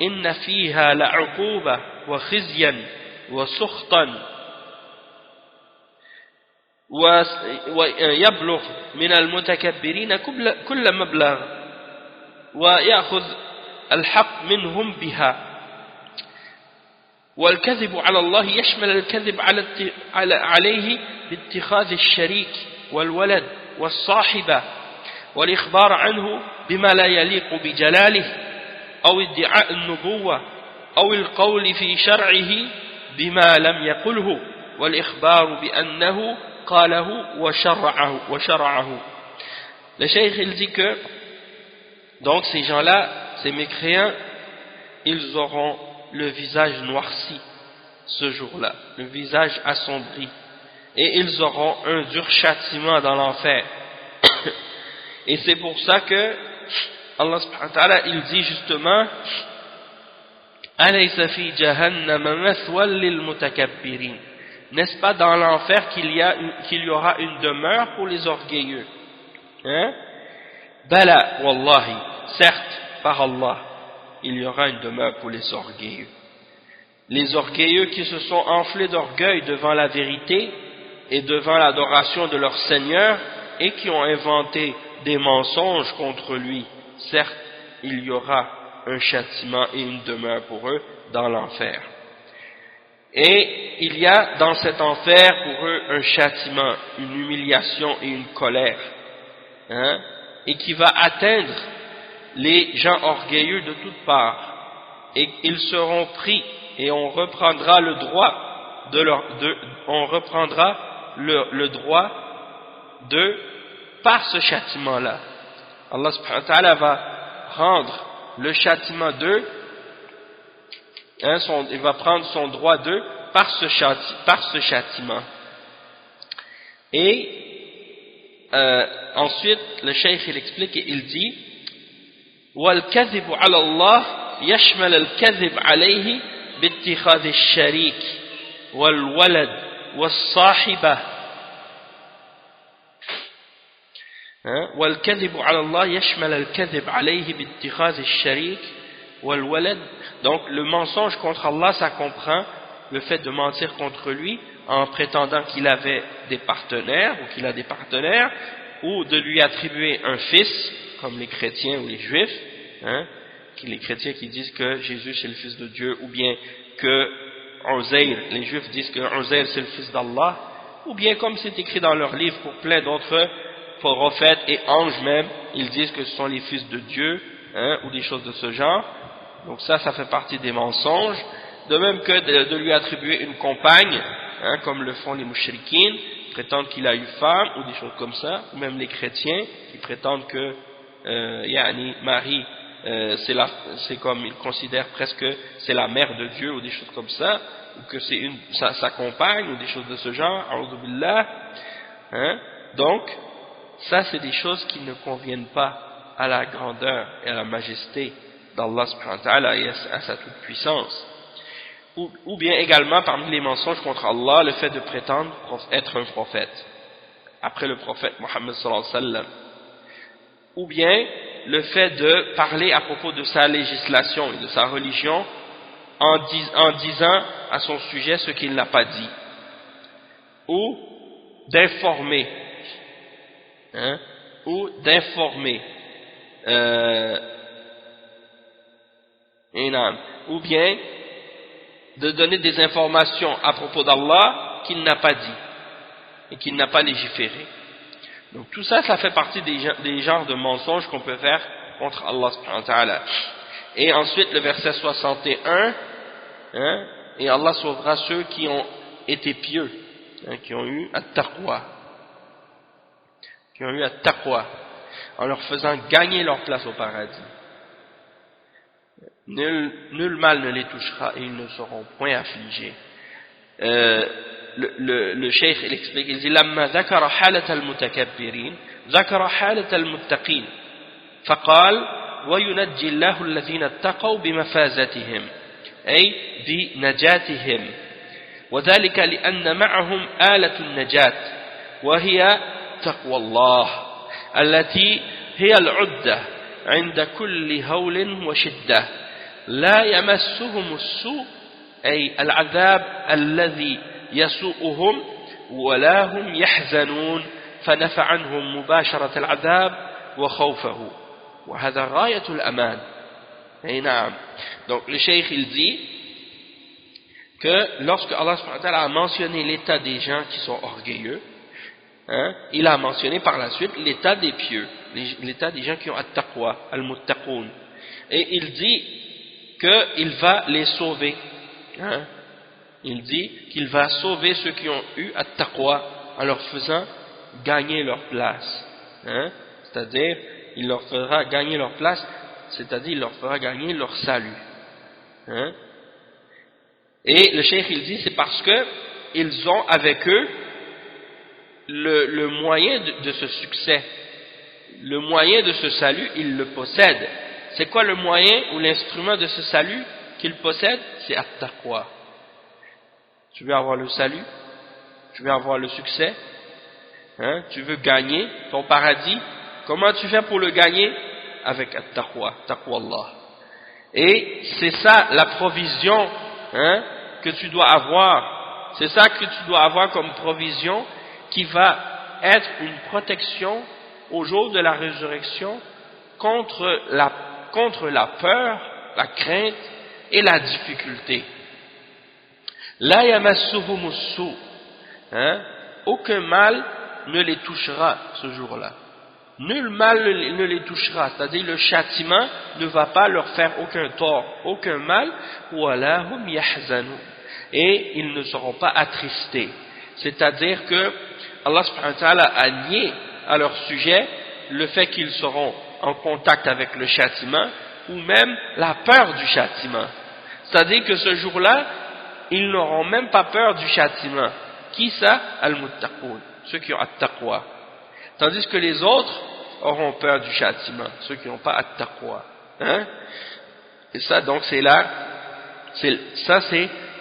إن فيها لعقوبة وخزيا وسخطا ويبلغ من المتكبرين كل مبلغ ويأخذ الحق منهم بها. والكذب على الله يشمل الكذب عليه باتخاذ الشريك والولد والصاحبة والإخبار عنه بما لا يليق بجلاله أو ادعاء النبوة أو القول في شرعه بما لم يقله والإخبار بأنه قاله وشرعه. Le cheikh il dit que donc ces gens-là, ces mécréants, ils auront le visage noirci ce jour-là, le visage assombri, et ils auront un dur châtiment dans l'enfer. Et c'est pour ça que Allah subhanahu wa ta'ala il dit justement Alaysa fi jahannama mathwan lil mutakabbirin, n'est-ce pas dans l'enfer qu'il y aura une demeure pour les orgueilleux, Bala wallahi, certes par Allah il y aura une demeure pour les orgueilleux. Les orgueilleux qui se sont enflés d'orgueil devant la vérité et devant l'adoration de leur Seigneur et qui ont inventé des mensonges contre lui, certes il y aura un châtiment et une demeure pour eux dans l'enfer. Et il y a dans cet enfer pour eux un châtiment, une humiliation et une colère, et qui va atteindre les gens orgueilleux de toutes parts, et ils seront pris et on reprendra le droit par ce châtiment-là. Allah subhanahu wa ta'ala va rendre le châtiment d'eux, il va prendre son droit d'eux par ce châtiment. Et ensuite le cheikh il explique et il dit وَالْكَذِبُ عَلَى اللَّهِ يَشْمَلَ الْكَذِبَ عَلَيْهِ بِاتِّخَاذِ الشَّرِيكِ وَالْوَلَدِ وَالصَّاحِبَةِ والكذب على الله يشمل الكذب عليه باتخاذ الشريك والولد. Donc le mensonge contre Allah, ça comprend le fait de mentir contre lui en prétendant qu'il avait des partenaires ou qu'il a des partenaires, ou de lui attribuer un fils comme les chrétiens ou les juifs, les chrétiens qui disent que Jésus c'est le fils de Dieu, ou bien que Uzair, les juifs disent que Uzair c'est le fils d'Allah, ou bien comme c'est écrit dans leur livre pour plein d'autres prophètes et anges même, ils disent que ce sont les fils de Dieu, ou des choses de ce genre. Donc ça fait partie des mensonges, de même que de lui attribuer une compagne, comme le font les mouchrikines, qui prétendent qu'il a eu femme, ou des choses comme ça, ou même les chrétiens, qui prétendent que Marie, c'est comme ils considèrent presque c'est la mère de Dieu, ou des choses comme ça, ou que c'est sa compagne, ou des choses de ce genre, a'udhu billah. Donc, ça c'est des choses qui ne conviennent pas à la grandeur et à la majesté d'Allah subhanahu wa ta'ala et à sa toute puissance. ou bien également parmi les mensonges contre Allah, le fait de prétendre être un prophète, après le prophète Mohammed sallallahu alayhi wa sallam, ou bien le fait de parler à propos de sa législation et de sa religion en disant à son sujet ce qu'il n'a pas dit, ou d'informer, ou bien de donner des informations à propos d'Allah qu'il n'a pas dit et qu'il n'a pas légiféré. Donc tout ça, ça fait partie des genres de mensonges qu'on peut faire contre Allah subhanahu wa ta'ala. Et ensuite le verset 61, et Allah sauvera ceux qui ont été pieux, qui ont eu at-taqwa, en leur faisant gagner leur place au paradis. Nul mal ne les touchera et ils ne seront point affligés. Le cheikh il explique, il dit لما ذكر حالة المتكبرين ذكر حالة المتقين فقال وينجي الله الذين اتقوا بمفازتهم أي بنجاتهم وذلك لأن معهم آلة النجاة وهي تقوى الله التي هي العدة عند كل هول وشدة لا يمسهم السوء أي العذاب الذي يسوءهم ولا هم يحزنون فنفع عنهم مباشرة العذاب وخوفه وهذا غاية الأمان. Et naam. Donc le cheikh il dit que lorsque Allah subhanahu wa ta'ala a mentionné l'état des gens qui sont orgueilleux, il a mentionné par la suite l'état des pieux, l'état des gens qui ont at-taqwa, al-muttaqoun, et il dit qu'il va les sauver. Il dit qu'il va sauver ceux qui ont eu at-taqwa en leur faisant gagner leur place. C'est-à-dire, il leur fera gagner leur place, c'est-à-dire il leur fera gagner leur salut. Et le cheikh il dit c'est parce que ils ont avec eux le moyen de ce succès, le moyen de ce salut, ils le possèdent. C'est quoi le moyen ou l'instrument de ce salut qu'ils possèdent? C'est at-taqwa. Tu veux avoir le salut, tu veux avoir le succès, tu veux gagner ton paradis. Comment tu fais pour le gagner? Avec at-taqwa, taqwa Allah. Et c'est ça la provision que tu dois avoir. C'est ça que tu dois avoir comme provision qui va être une protection au jour de la résurrection contre la peur, la crainte et la difficulté. La yamassuhumussu, aucun mal ne les touchera ce jour-là. Nul mal ne les touchera, c'est-à-dire le châtiment ne va pas leur faire aucun tort, aucun mal, wala hum yahzanu, et ils ne seront pas attristés. C'est-à-dire que Allah subhanahu wa ta'ala a nié à leur sujet le fait qu'ils seront en contact avec le châtiment ou même la peur du châtiment. C'est-à-dire que ce jour-là, ils n'auront même pas peur du châtiment. Qui ça? Al-muttaqoun, ceux qui ont at-taqwa. Tandis que les autres auront peur du châtiment, ceux qui n'ont pas at-taqwa. Et ça, donc, c'est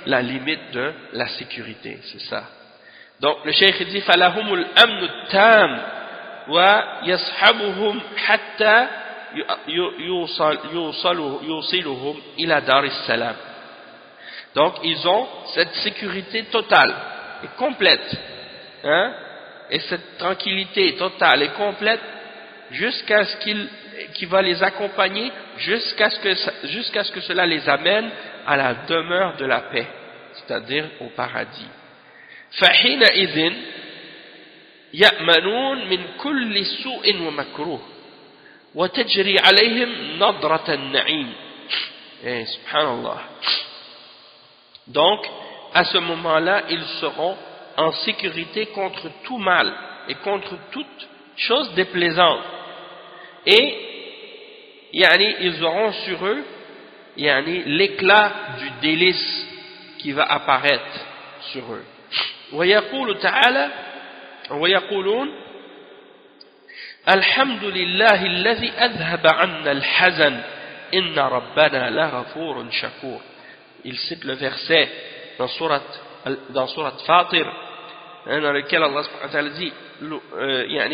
la limite de la sécurité, c'est ça. Donc, le cheikh dit فَلَهُمُ الْأَمْنُ التَّامُ وَيَصْحَبُهُمْ حَتَّى يُوصِلُهُمْ إِلَى دَارِ السَّلَامِ. Donc, ils ont cette sécurité totale et complète, et cette tranquillité totale et complète jusqu'à ce qu'il va les accompagner jusqu'à ce que cela les amène à la demeure de la paix, c'est-à-dire au paradis. فَحِينَئِذٍ يَأْمَنُونَ مِنْ كُلِّ سُوءٍ وَمَكْرُوهٍ وَتَجْرِي عَلَيْهِمْ نَضْرَةَ النَّعِيمِ. Subhanallah. Donc, à ce moment-là, ils seront en sécurité contre tout mal et contre toute chose déplaisante. Et, ils auront sur eux, l'éclat du délice qui va apparaître sur eux. ويقول تعالى ويقولون الحمد لله الذي أذهب عنا الحزن إن ربنا لغفور شكور. il cite le verset dans Surat Fatir, dans lequel Allah subhanahu wa ta'ala dit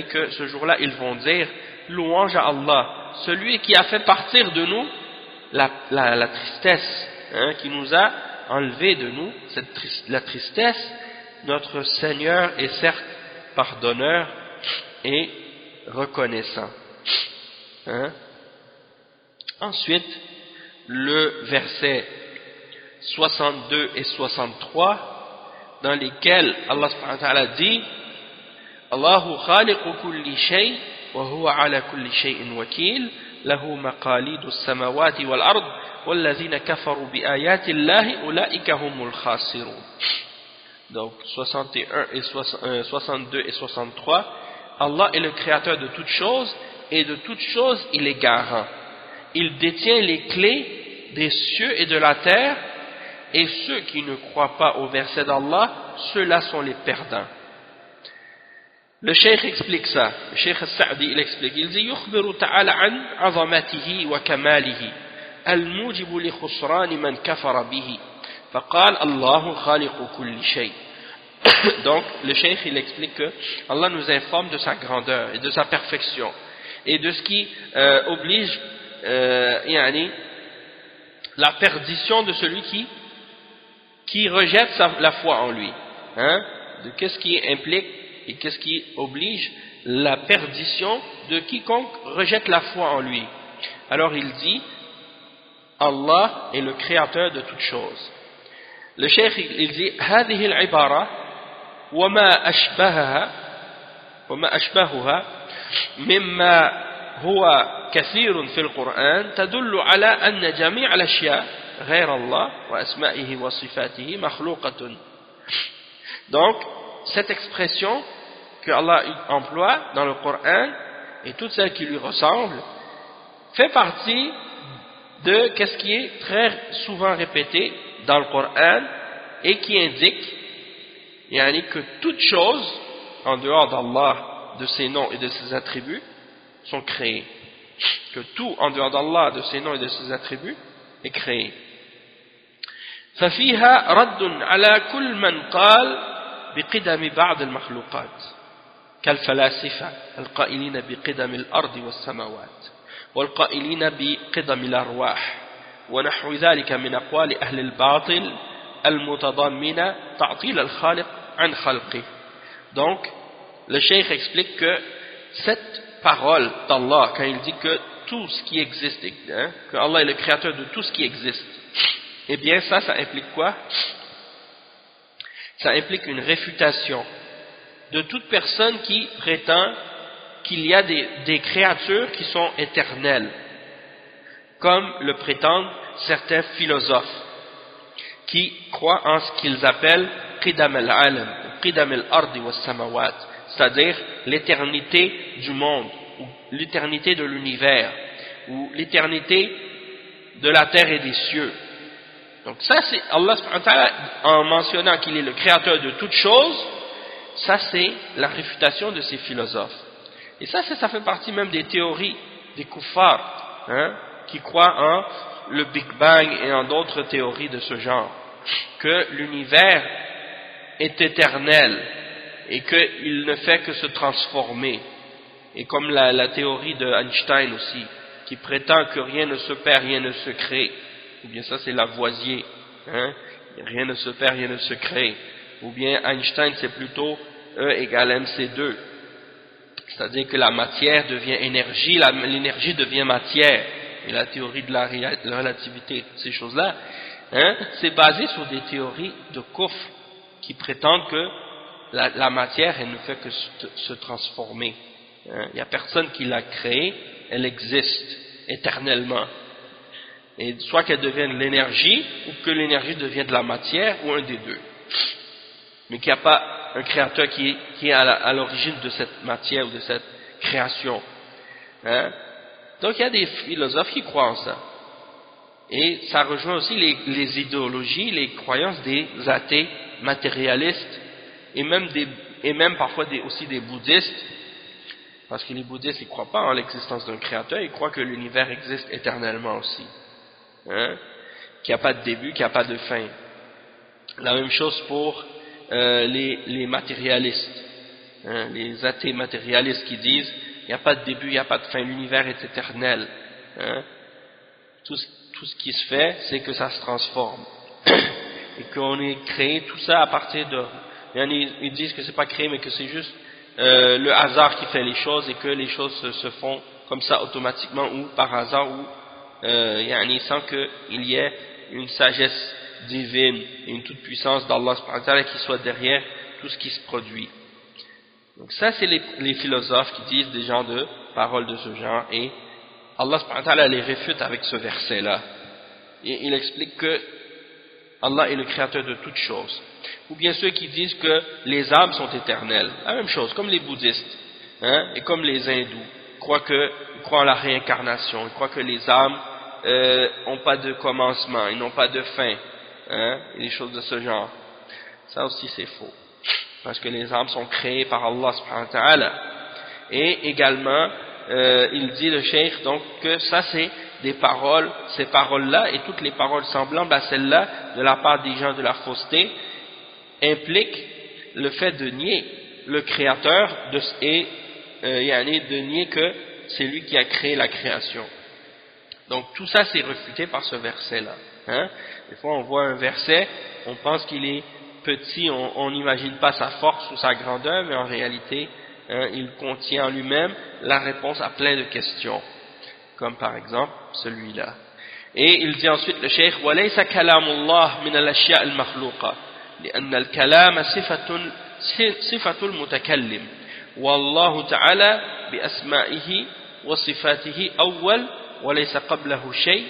que ce jour-là ils vont dire louange à Allah, celui qui a fait partir de nous la tristesse, qui nous a enlevé de nous la tristesse. Notre Seigneur est certes pardonneur et reconnaissant. Ensuite, le verset 62 et 63, dans lesquels Allah subhanahu wa ta'ala dit Allahu khaliqu kulli shay wa huwa ala kulli shay'in wakil lahu maqalidu as-samawati wal ard wallazina kafaru bi ayati Allahi ulaika humul khasirun. Donc 62 et 63, Allah est le créateur de toutes choses et de toutes choses il est garant. Il détient les clés des cieux et de la terre, et ceux qui ne croient pas au verset d'Allah, ceux-là sont les perdants. Le cheikh explique ça. Le cheikh al-Sa'di il explique. Il dit يخبر تعالى عن عظمته وكماله الموجب لخسران من كفر به فقال الله خالق كل شيء. Donc le cheikh il explique que Allah nous informe de sa grandeur et de sa perfection et de ce qui oblige la perdition de celui qui rejette la foi en lui, de qu'est-ce qui implique et qu'est-ce qui oblige la perdition de quiconque rejette la foi en lui. Alors il dit Allah est le créateur de toutes choses. Le cheikh il dit هذه العبارة وما أشبهها مما هو كثير في القرآن تدل على أن جميع الأشياء غير الله وأسمائه وصفاته مخلوقة. Donc cette expression que Allah emploie dans le Coran et toutes celles qui lui ressemblent fait partie de ce qui est très souvent répété dans le Coran et qui indique que toutes choses en dehors d'Allah, de ses noms et de ses attributs sont créées, que tout en dehors d'Allah, de ses noms et de ses attributs est créé. ففيها رد على كل من قال بقدم بعض المخلوقات كالفلاسفة القائلين بقدم الأرض والسماوات والقائلين بقدم الأرواح ونحو ذلك من أقوال أهل الباطل المتضمنة تعطيل الخالق عن خلقه. Donc le cheikh explique que cette parole d'Allah, quand il dit que tout ce qui existe, que Allah est le créateur de tout ce qui existe, eh bien ça implique quoi? Ça implique une réfutation de toute personne qui prétend qu'il y a des créatures qui sont éternelles, comme le prétendent certains philosophes qui croient en ce qu'ils appellent qidam al-alam, qidam al-ardi wa samawat, c'est-à-dire l'éternité du monde, ou l'éternité de l'univers, ou l'éternité de la terre et des cieux. Donc ça c'est Allah subhanahu wa ta'ala, en mentionnant qu'il est le créateur de toutes choses, ça c'est la réfutation de ces philosophes. Et ça fait partie même des théories des kuffars, qui croient en le Big Bang et en d'autres théories de ce genre, que l'univers est éternel et qu'il ne fait que se transformer, et comme la théorie de Einstein aussi, qui prétend que rien ne se perd, rien ne se crée, ou bien ça c'est Lavoisier, rien ne se perd, rien ne se crée, ou bien Einstein c'est plutôt E égale mc2, c'est-à-dire que la matière devient énergie, l'énergie devient matière, et la théorie de la relativité, ces choses-là, c'est basé sur des théories de kufr qui prétendent que la matière elle ne fait que se transformer. Il n'y a personne qui l'a créée, elle existe éternellement. Et soit qu'elle devienne de l'énergie, ou que l'énergie devienne de la matière, ou un des deux. Mais qu'il n'y a pas un créateur qui est à l'origine de cette matière ou de cette création. Donc il y a des philosophes qui croient en ça. Et ça rejoint aussi les idéologies, les croyances des athées matérialistes, et même parfois aussi des bouddhistes, parce que les bouddhistes ils ne croient pas en l'existence d'un créateur, ils croient que l'univers existe éternellement aussi. qu'il n'y a pas de début, qu'il n'y a pas de fin. La même chose pour les matérialistes, hein, les athées matérialistes qui disent il n'y a pas de début, il n'y a pas de fin, l'univers est éternel. Hein. Tout ce qui se fait, c'est que ça se transforme. Et qu'on est créé tout ça à partir de... Ils disent que c'est pas créé, mais que c'est juste le hasard qui fait les choses et que les choses se font comme ça automatiquement ou par hasard ou sans qu'il y ait une sagesse divine et une toute puissance d'Allah subhanahu wa ta'ala qui soit derrière tout ce qui se produit. Donc ça c'est les philosophes qui disent des gens de paroles de ce genre, et Allah subhanahu wa ta'ala les réfute avec ce verset là, et il explique que Allah est le créateur de toutes choses. Ou bien ceux qui disent que les âmes sont éternelles, la même chose, comme les bouddhistes, hein, et comme les hindous, ils croient en la réincarnation, ils croient que les âmes n'ont pas de commencement, ils n'ont pas de fin, hein, et des choses de ce genre. Ça aussi c'est faux, parce que les âmes sont créées par Allah subhanahu wa ta'ala. Et également, il dit le cheikh donc que ça c'est des paroles, ces paroles-là et toutes les paroles semblables à celles-là de la part des gens de la fausseté impliquent le fait de nier le créateur et de nier que c'est lui qui a créé la création. Donc tout ça c'est refuté par ce verset-là. Hein? Des fois on voit un verset, on pense qu'il est petit, on n'imagine pas sa force ou sa grandeur, mais en réalité il contient en lui-même la réponse à plein de questions, comme par exemple celui-là. Et il dit ensuite le cheikh وَلَيْسَ كَلَامُ اللَّهِ مِنَ الْأَشْيَاءِ الْمَخْلُوقَةِ لأن الكلام صفة المتكلم والله تعالى بأسمائه وصفاته أول وليس قبله شيء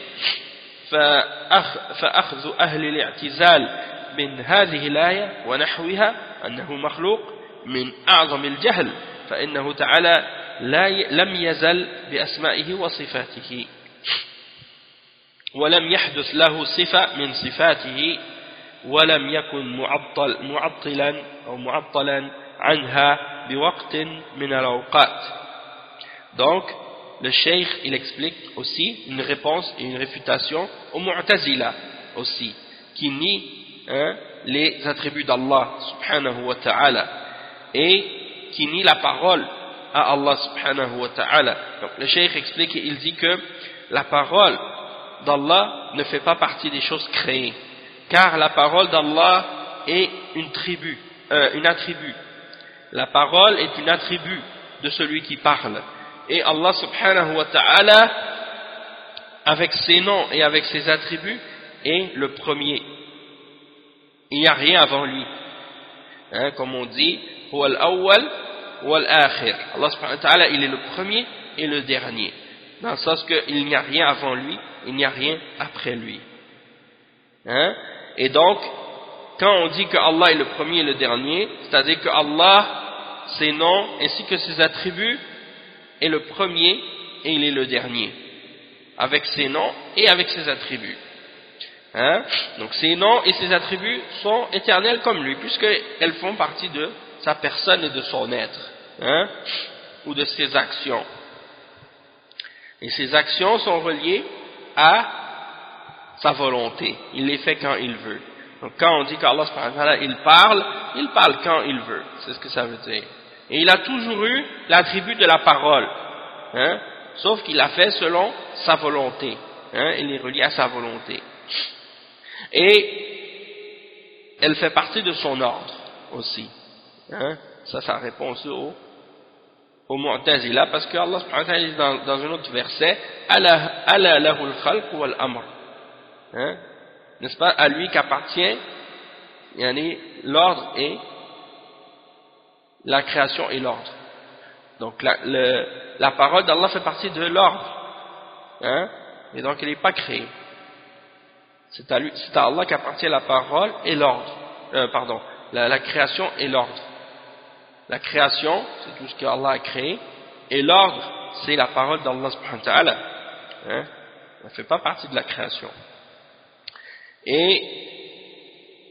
فأخذ أهل الاعتزال من هذه الآية ونحوها أنه مخلوق من أعظم الجهل فإنه تعالى لم يزل بأسمائه وصفاته ولم يحدث له صفة من صفاته ولم يكن معطلا أو معطلا عنها بوقت من الأوقات. Donc le cheikh il explique aussi une réponse et une réfutation aux Mu'tazila aussi qui nient les attributs d'Allah subhanahu wa ta'ala et qui nient la parole à Allah subhanahu wa ta'ala. Donc le cheikh explique et il dit que la parole d'Allah ne fait pas partie des choses créées, car la parole d'Allah est un attribut. La parole est un attribut de celui qui parle. Et Allah subhanahu wa ta'ala, avec ses noms et avec ses attributs, est le premier. Il n'y a rien avant lui. Hein, comme on dit, huwa al-awwal wa al-akhir. Allah subhanahu wa ta'ala, il est le premier et le dernier. Dans le sens qu'il n'y a rien avant lui, il n'y a rien après lui. Hein? Et donc, quand on dit que Allah est le premier et le dernier, c'est-à-dire que Allah, ses noms ainsi que ses attributs, est le premier et il est le dernier, avec ses noms et avec ses attributs. Hein? Donc ses noms et ses attributs sont éternels comme lui, puisqu'elles font partie de sa personne et de son être, hein? Ou de ses actions. Et ses actions sont reliées à sa volonté. Il les fait quand il veut. Donc quand on dit qu'Allah subhanahu wa ta'ala il parle quand il veut. C'est ce que ça veut dire. Et il a toujours eu l'attribut de la parole. Hein? Sauf qu'il l'a fait selon sa volonté. Hein? Il est relié à sa volonté. Et elle fait partie de son ordre aussi. Hein? Ça répond aussi au Mu'tazila, parce que Allah subhanahu wa ta'ala dit dans un autre verset ala lahul khalq wal amr, hein? N'est-ce pas, à lui qu'appartient l'ordre et la création et l'ordre. Donc la parole d'Allah fait partie de l'ordre, hein? Et donc il n'est pas créé. C'est à Allah qu'appartient la parole et l'ordre, la création et l'ordre. La création, c'est tout ce qu'Allah a créé, et l'ordre, c'est la parole d'Allah subhanahu wa ta'ala. Hein? Ça ne fait pas partie de la création. Et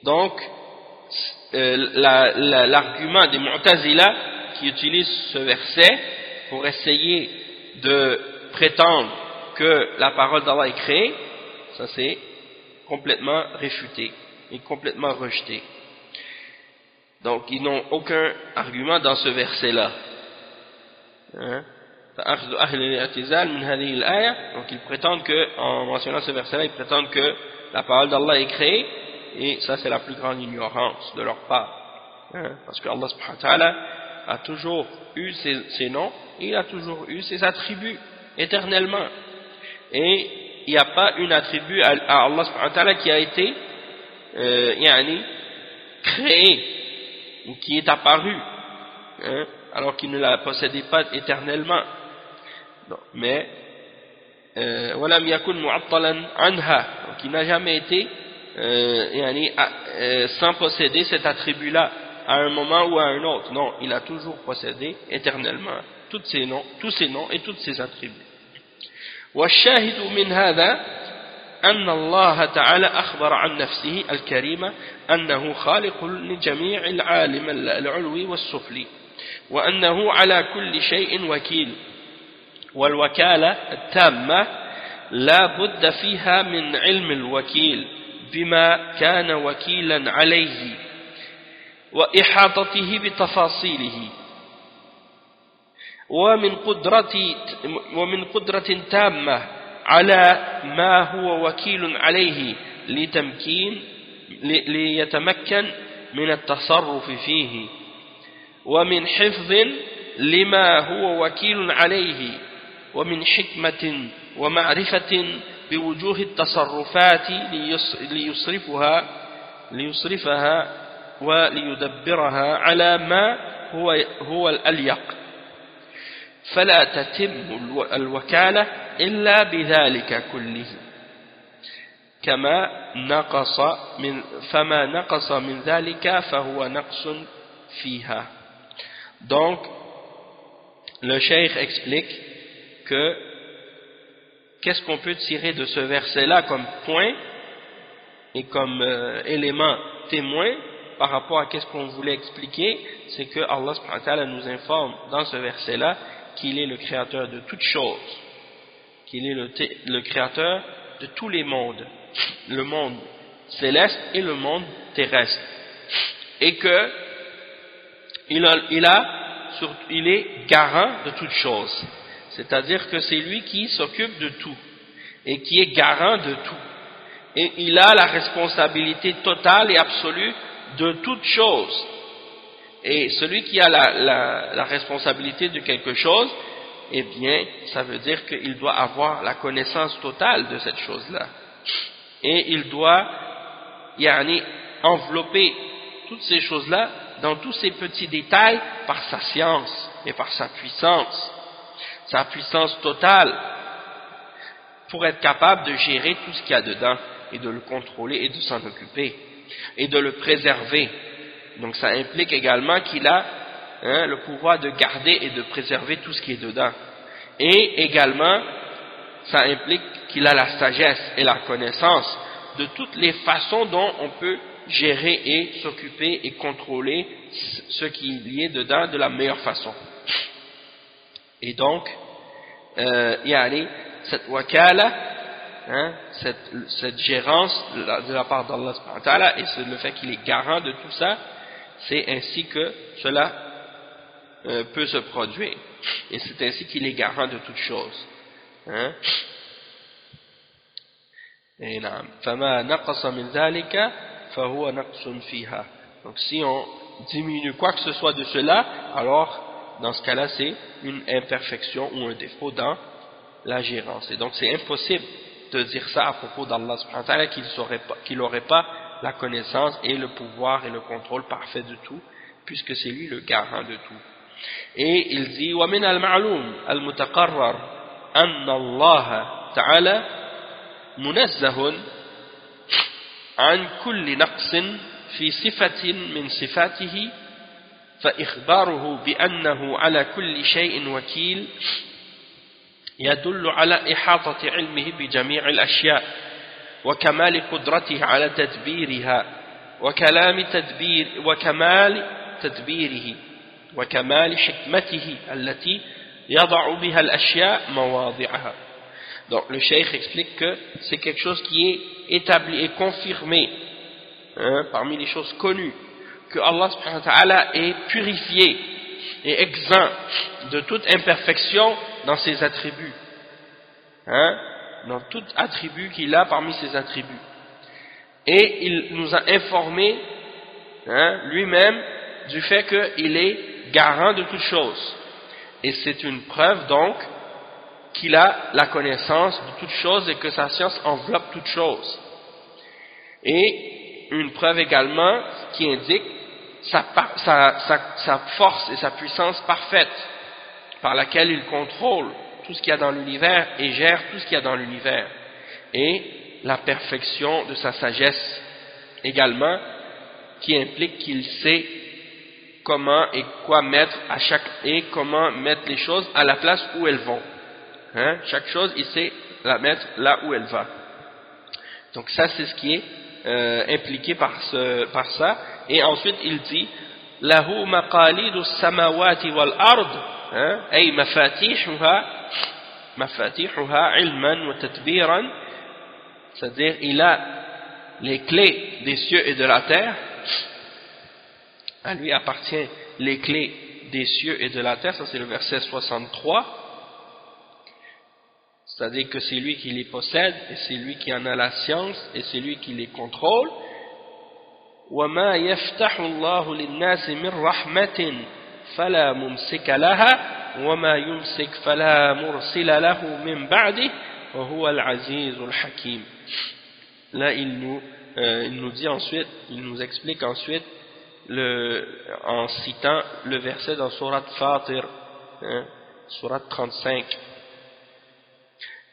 donc, l'argument des Mu'tazila qui utilisent ce verset pour essayer de prétendre que la parole d'Allah est créée, ça c'est complètement réfuté et complètement rejeté. Donc ils n'ont aucun argument dans ce verset-là. Donc ils prétendent que, en mentionnant ce verset-là, ils prétendent que la parole d'Allah est créée, et ça c'est la plus grande ignorance de leur part. Parce que Allah subhanahu wa ta'ala a toujours eu ses noms, et il a toujours eu ses attributs éternellement. Et il n'y a pas une attribut à Allah subhanahu wa ta'ala qui a été créé, ou qui est apparu, alors qu'il ne la possédait pas éternellement. Non, mais walam yakun mu'attalan anha, donc il n'a jamais été sans posséder cet attribut-là à un moment ou à un autre. Non, il a toujours possédé éternellement tous ses noms et tous ses attributs. والشاهد من هذا أن الله تعالى أخبر عن نفسه الكريمة أنه خالق لجميع العالم العلوي والسفلي وأنه على كل شيء وكيل والوكالة التامة لا بد فيها من علم الوكيل بما كان وكيلا عليه وإحاطته بتفاصيله ومن قدرة تامة على ما هو وكيل عليه ليتمكن من التصرف فيه ومن حفظ لما هو وكيل عليه ومن حكمة ومعرفة بوجوه التصرفات ليصرفها وليدبرها على ما هو الأليق فلا تتم الوكالة إلا بذلك كله فما نقص من ذلك فهو نقص فيها. Donc le cheikh explique que qu'est-ce qu'on peut tirer de ce verset-là comme point et comme élément témoin par rapport à qu'est-ce qu'on voulait expliquer, c'est que Allah subhanahu wa ta'ala nous informe dans ce verset-là qu'il est le créateur de toutes choses, qu'il est le créateur de tous les mondes, le monde céleste et le monde terrestre, et que il est garant de toutes choses, c'est-à-dire que c'est lui qui s'occupe de tout et qui est garant de tout, et il a la responsabilité totale et absolue de toutes choses. Et celui qui a la responsabilité de quelque chose, eh bien, ça veut dire qu'il doit avoir la connaissance totale de cette chose-là. Et il doit envelopper toutes ces choses-là dans tous ces petits détails par sa science et par sa puissance totale, pour être capable de gérer tout ce qu'il y a dedans et de le contrôler et de s'en occuper et de le préserver. Donc ça implique également qu'il a le pouvoir de garder et de préserver tout ce qui est dedans. Et également, ça implique qu'il a la sagesse et la connaissance de toutes les façons dont on peut gérer et s'occuper et contrôler ce qui y est dedans de la meilleure façon. Et donc, cette wakala, cette gérance de la part d'Allah subhanahu wa ta'ala, et le fait qu'il est garant de tout ça, c'est ainsi que cela peut se produire, et c'est ainsi qu'il est garant de toutes choses. Donc si on diminue quoi que ce soit de cela, alors dans ce cas-là c'est une imperfection ou un défaut dans la gérance. Et donc c'est impossible de dire ça à propos d'Allah subhanahu wa ta'ala, qu'il n'aurait pas la connaissance et le pouvoir et le contrôle parfait de tout, puisque c'est lui le garant de tout. Et il dit وَمِنَ الْمَعْلُومِ الْمُتَقَرَّرِ أَنَّ اللَّهَ تَعَالَى مُنَزَّهٌ عَنْ كُلِّ نَقْصٍ في صفة من صفاته فإخباره بأنه على كل شيء وكيل يدل على إحاطة علمه بجميع الأشياء وكمال قدرته على تدبيرها وكمال تدبيره وكمال حكمته التي يضع بها الأشياء مواضعها Donc le cheikh explique que c'est quelque chose qui est établi et confirmé, parmi les choses connues, que Allah subhanahu wa ta'ala est purifié et exempt de toute imperfection dans ses attributs, dans tout attribut qu'il a parmi ses attributs. Et il nous a informé lui-même du fait qu'il est garant de toutes choses. Et c'est une preuve donc qu'il a la connaissance de toutes choses et que sa science enveloppe toutes choses. Et une preuve également qui indique sa force et sa puissance parfaite par laquelle il contrôle tout ce qu'il y a dans l'univers et gère tout ce qu'il y a dans l'univers. Et la perfection de sa sagesse également, qui implique qu'il sait comment et quoi mettre et comment mettre les choses à la place où elles vont. Chaque chose, il sait la mettre là où elle va. Donc ça, c'est ce qui est impliqué par ça. Et ensuite, il dit lahu maqalidu as-samawati wal ard, ay mafatihuha ilman wa tadbiran, c'est-à-dire il a les clés des cieux et de la terre. À lui appartient les clés des cieux et de la terre. Ça c'est le verset 63. C'est-à-dire que c'est lui qui les possède et c'est lui qui en a la science et c'est lui qui les contrôle. وَمَا يَفْتَحُ اللَّهُ لِلنَّاسِ مِنْ رَحْمَةٍ فَلَا مُمْسِكَ لَهَا وَمَا يُمْسِكْ فَلَا مُرْسِلَ لَهُ مِنْ بَعْدِهِ وَهُوَ الْعَزِيزُ الْحَكِيمُ. Là il nous dit ensuite, il nous explique ensuite en citant le verset dans Surat Fatir, Surat 35.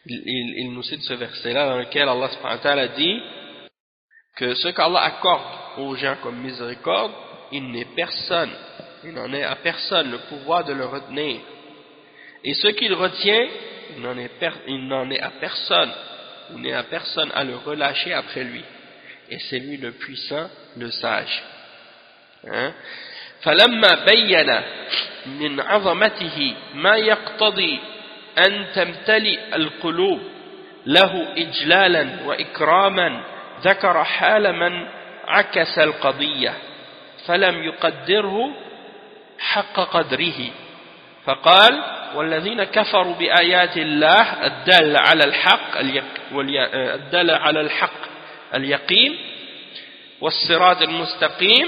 Il nous cite ce verset-là dans lequel Allah subhanahu wa ta'ala dit que ce qu'Allah accorde aux gens comme miséricorde, il n'en est à personne le pouvoir de le retenir. Et ce qu'il retient, il n'en est à personne, il n'est à personne à le relâcher après lui. Et c'est lui le puissant, le sage. فَلَمَّا بَيَّنَ مِنْ عَظَمَتِهِ مَا يَقْتَضِي أن تمتلئ القلوب له إجلالا وإكراما ذكر حال من عكس القضية فلم يقدره حق قدره فقال والذين كفروا بآيات الله الدالة على الحق اليقين والصراط المستقيم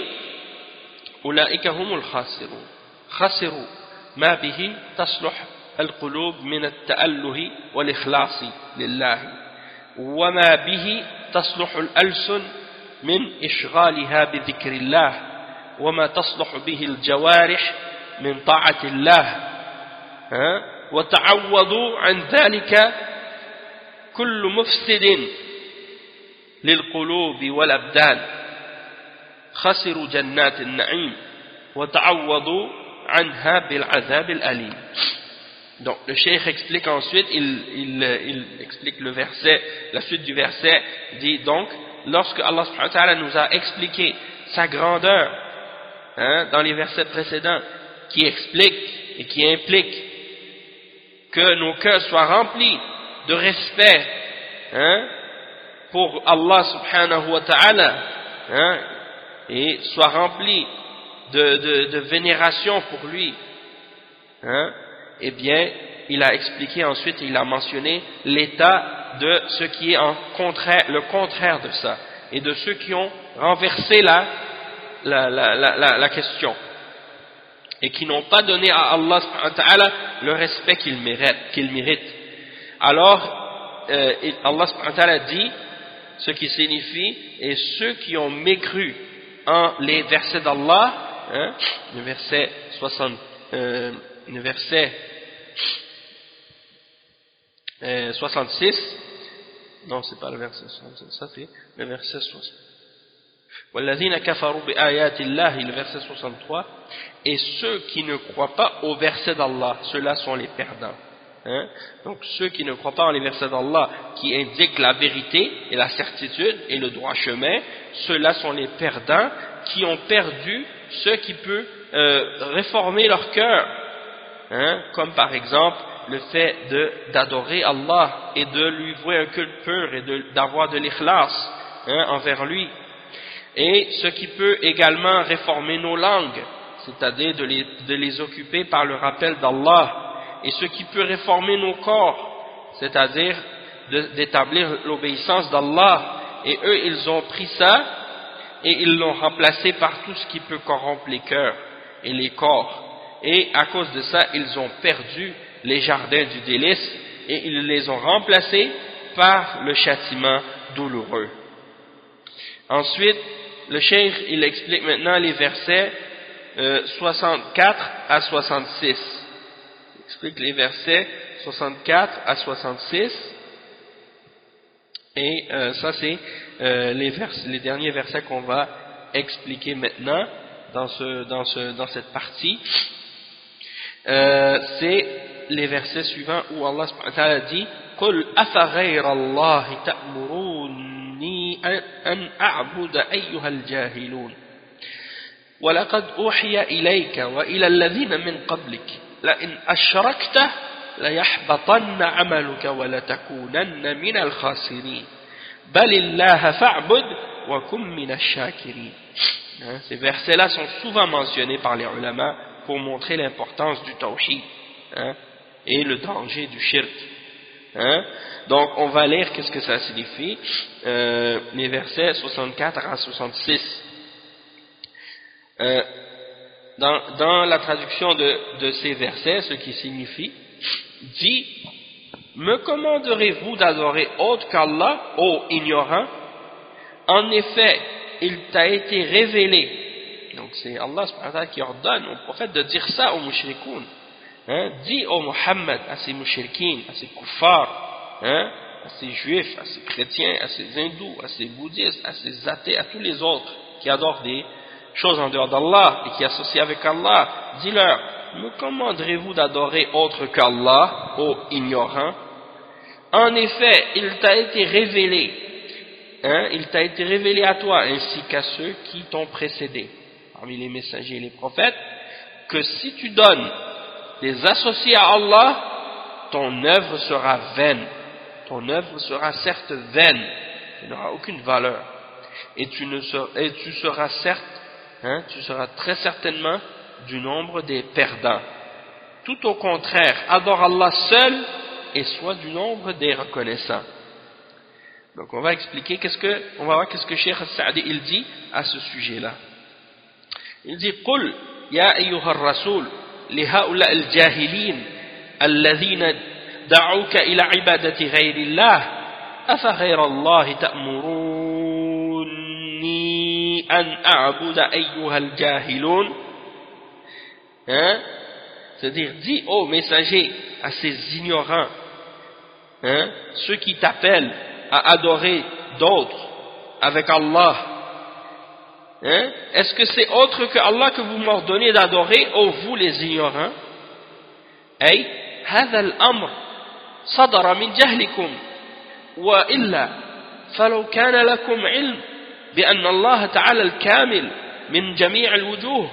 أولئك هم الخاسرون خسروا ما به تصلح القلوب من التأله والإخلاص لله وما به تصلح الألسن من إشغالها بذكر الله وما تصلح به الجوارح من طاعة الله وتعوضوا عن ذلك كل مفسد للقلوب والأبدان خسروا جنات النعيم وتعوضوا عنها بالعذاب الأليم. Donc le cheikh explique ensuite, il explique le verset, la suite du verset dit donc, lorsque Allah subhanahu wa ta'ala nous a expliqué sa grandeur dans les versets précédents, qui explique et qui implique que nos cœurs soient remplis de respect pour Allah subhanahu wa ta'ala et soient remplis de vénération pour lui, eh bien, il a expliqué ensuite, il a mentionné l'état de ce qui est le contraire de ça, et de ceux qui ont renversé la question, et qui n'ont pas donné à Allah subhanahu wa ta'ala le respect qu'il mérite. Alors, Allah subhanahu wa ta'ala dit, ce qui signifie, et ceux qui ont mécru en les versets d'Allah, le verset 66, non c'est pas le verset 66, ça c'est le verset 60. وَالَّذِينَ كَفَرُوا بِآيَاتِ اللَّهِ, le verset 63, et ceux qui ne croient pas au verset d'Allah, ceux-là sont les perdants. Donc ceux qui ne croient pas en les versets d'Allah qui indiquent la vérité et la certitude et le droit chemin, ceux-là sont les perdants qui ont perdu ce qui peut réformer leur cœur, comme par exemple le fait d'adorer Allah et de lui vouer un culte pur et d'avoir de l'ikhlas envers lui. Et ce qui peut également réformer nos langues, c'est-à-dire de les occuper par le rappel d'Allah, et ce qui peut réformer nos corps, c'est-à-dire d'établir l'obéissance d'Allah. Et eux, ils ont pris ça et ils l'ont remplacé par tout ce qui peut corrompre les cœurs et les corps. Et à cause de ça, ils ont perdu les jardins du délice et ils les ont remplacés par le châtiment douloureux. Ensuite, le cheikh, il explique maintenant les versets 64 à 66. Il explique les versets 64 à 66. Et ça, c'est les derniers versets qu'on va expliquer maintenant dans cette partie. C'est les versets suivants où Allah subhanahu wa ta'ala dit قُلْ أَفَغَيْرَ اللَّهِ تَأْمُرُونِي أَنْ أَعْبُدَ أَيُّهَا الْجَاهِلُونَ وَلَقَدْ أُوحِيَ إِلَيْكَ وَإِلَى الَّذِينَ مِنْ قَبْلِكَ لَئِنْ أَشْرَكْتَ لَيَحْبَطَنَّ عَمَلُكَ وَلَتَكُونَنَّ مِنَ الْخَاسِرِينَ بَلِ اللَّهَ فَاعْبُدْ وَكُن مِنَ الشَّاكِرِينَ. Ces versets-là sont souvent mentionnés par les ulama pour montrer l'importance du tawhid et le danger du shirk. Donc on va lire qu'est-ce que ça signifie, les versets 64 à 66. Dans la traduction de ces versets, ce qui signifie, dit: me commanderez-vous d'adorer autre qu'Allah, ô ignorant? En effet, il t'a été révélé. Donc c'est Allah subhanahu wa ta'ala qui ordonne au prophète de dire ça aux mushrikoun. Dis au Muhammad, à ces mushrikines, à ces kuffars, à ces juifs, à ces chrétiens, à ces hindous, à ces bouddhistes, à ces athées, à tous les autres qui adorent des choses en dehors d'Allah et qui associent avec Allah, dis-leur: me commanderez-vous d'adorer autre qu'Allah, ô ignorant? En effet, il t'a été révélé, il t'a été révélé à toi ainsi qu'à ceux qui t'ont précédé, parmi les messagers et les prophètes, que si tu donnes des associés à Allah, ton œuvre sera vaine. Ton œuvre sera certes vaine, elle n'aura aucune valeur. Et tu seras certes, tu seras très certainement du nombre des perdants. Tout au contraire, adore Allah seul et sois du nombre des reconnaissants. Donc on va expliquer on va voir qu'est-ce que Cheikh Al-Sa'di il dit à ce sujet-là. Il dit: قُلْ يَا أَيُّهَا الرَّسُولُ لِهَؤُلَاءِ الْجَاهِلِينَ الَّذِينَ دَعُوكَ إِلَى عِبَادَةِ غَيْرِ اللَّهِ أَفَغَيْرَ اللَّهِ تَأْمُرُونِي أَنْ أَعْبُدَ أَيُّهَا الْجَاهِلُونَ. C'est-à-dire, dis ô messager à ces ignorants, ceux qui t'appellent à adorer d'autres avec Allah, est-ce que c'est autre que Allah que vous m'ordonnez d'adorer, ô vous les ignorants? أي هذا الأمر صدر من جهلكم وإلا فلو كان لكم علم بأن الله تعالى الكامل من جميع الوجوه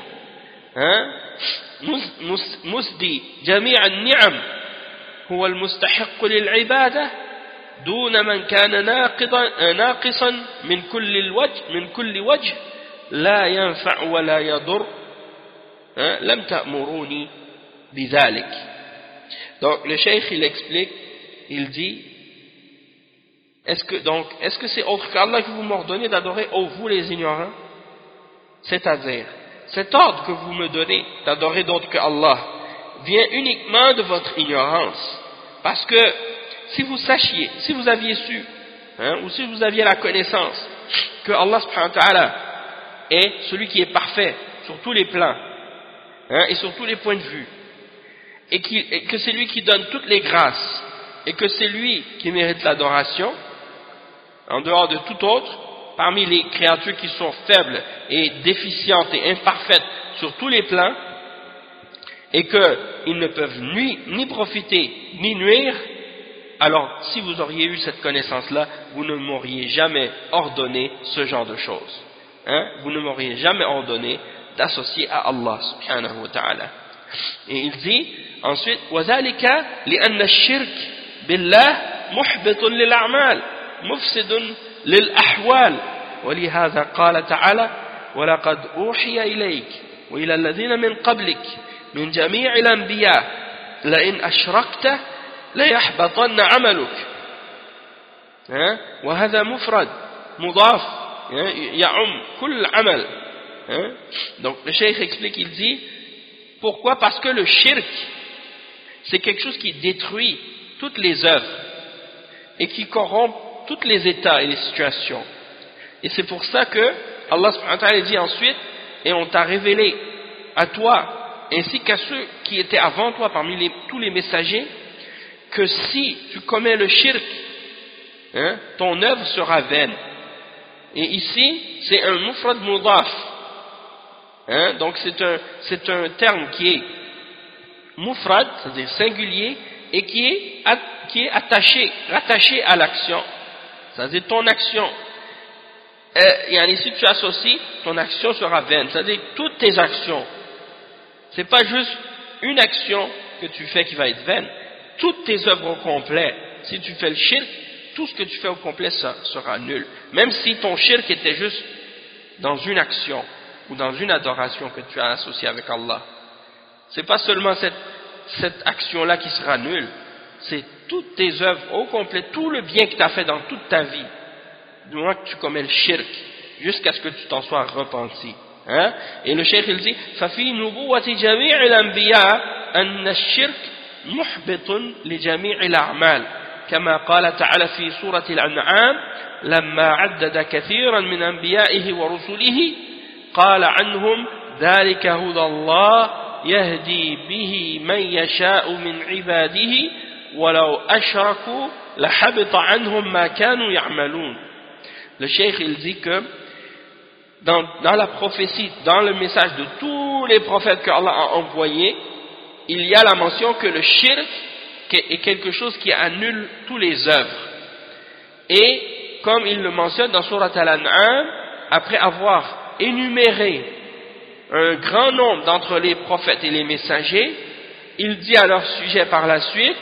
مسدي جميع النعم هو المستحق للعبادة دون من كان ناقصا من كل وجه لا ينفع ولا يضر لم تأمروني بذلك. Donc le cheikh il explique, il dit: est-ce que c'est autre qu'Allah que vous m'ordonnez d'adorer, ô vous les ignorants? C'est-à-dire, cet ordre que vous me donnez d'adorer d'autre que Allah vient uniquement de votre ignorance, parce que si vous sachiez, si vous aviez su, ou si vous aviez la connaissance que Allah subhanahu wa ta'ala est celui qui est parfait sur tous les plans, et sur tous les points de vue, et que c'est lui qui donne toutes les grâces, et que c'est lui qui mérite l'adoration, en dehors de tout autre, parmi les créatures qui sont faibles et déficientes et imparfaites sur tous les plans, et qu'ils ne peuvent ni profiter ni nuire, alors si vous auriez eu cette connaissance-là, vous ne m'auriez jamais ordonné ce genre de choses. Vous ne m'auriez jamais ordonné d'associer à Allah subhanahu wa ta'ala. Et il dit ensuite وذلك لأن الشرك بالله محبط للأعمال مفسد للأحوال ولهذا قال تعالى ولقد أوحي إليك وإلى الذين من قبلك من جميع الأنبياء لئن أشركت ليحبطن عملك وهذا مفرد مضاف يعم كل عمل. Donc le cheikh explique, il dit pourquoi? Parce que le shirk c'est quelque chose qui détruit toutes les œuvres et qui corrompt tous les états et les situations, et c'est pour ça que Allah subhanahu wa ta'ala dit ensuite et on t'a révélé à toi ainsi qu'à ceux qui étaient avant toi parmi tous les messagers que si tu commets le shirk, ton œuvre sera vaine. Et ici c'est un mufrad mudaf, donc c'est un terme qui est mufrad, c'est-à-dire singulier, et qui est rattaché à l'action, c'est-à-dire ton action. Et si tu associes, ton action sera vaine, c'est-à-dire toutes tes actions. C'est pas juste une action que tu fais qui va être vaine, toutes tes œuvres au complet. Si tu fais le shirk, tout ce que tu fais au complet sera nul. Même si ton shirk était juste dans une action ou dans une adoration que tu as associée avec Allah. C'est pas seulement cette action-là qui sera nulle, c'est toutes tes œuvres au complet, tout le bien que tu as fait dans toute ta vie, du moment que tu commets le shirk, jusqu'à ce que tu t'en sois repenti. Et le cheikh il dit فَفِي نُبُوَّةِ جَمِيعِ الْأَنْبِيَاءِ أَنَّ الشِّرْكَ مُحْبِطٌ لِجَمِيعِ الْأَعْمَالِ كما قال تعالى في سورة الأنعام لما عدد كثيرا من أنبيائه ورسله قال عنهم ذلك هدى الله يهدي به من يشاء من عباده ولو أشركوا لحبط عنهم ما كانوا يعملون. Le cheikh il dit que dans la prophétie, dans le message de tous les prophètes que Allah a envoyés, il y a la mention que le shirk est quelque chose qui annule tous les œuvres. Et comme il le mentionne dans Surat Al-An'am, après avoir énuméré un grand nombre d'entre les prophètes et les messagers, il dit à leur sujet par la suite: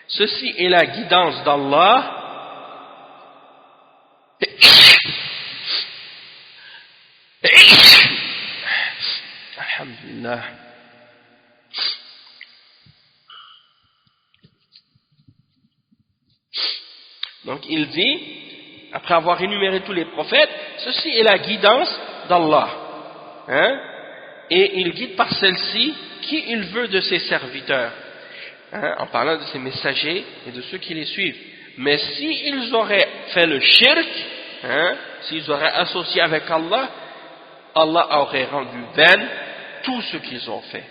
ceci est la guidance d'Allah Alhamdulillah. Donc il dit, après avoir énuméré tous les prophètes, ceci est la guidance d'Allah. Et il guide par celle-ci qui il veut de ses serviteurs, en parlant de ses messagers et de ceux qui les suivent. Mais s'ils auraient fait le shirk, s'ils auraient associé avec Allah, Allah aurait rendu vain tout ce qu'ils ont fait.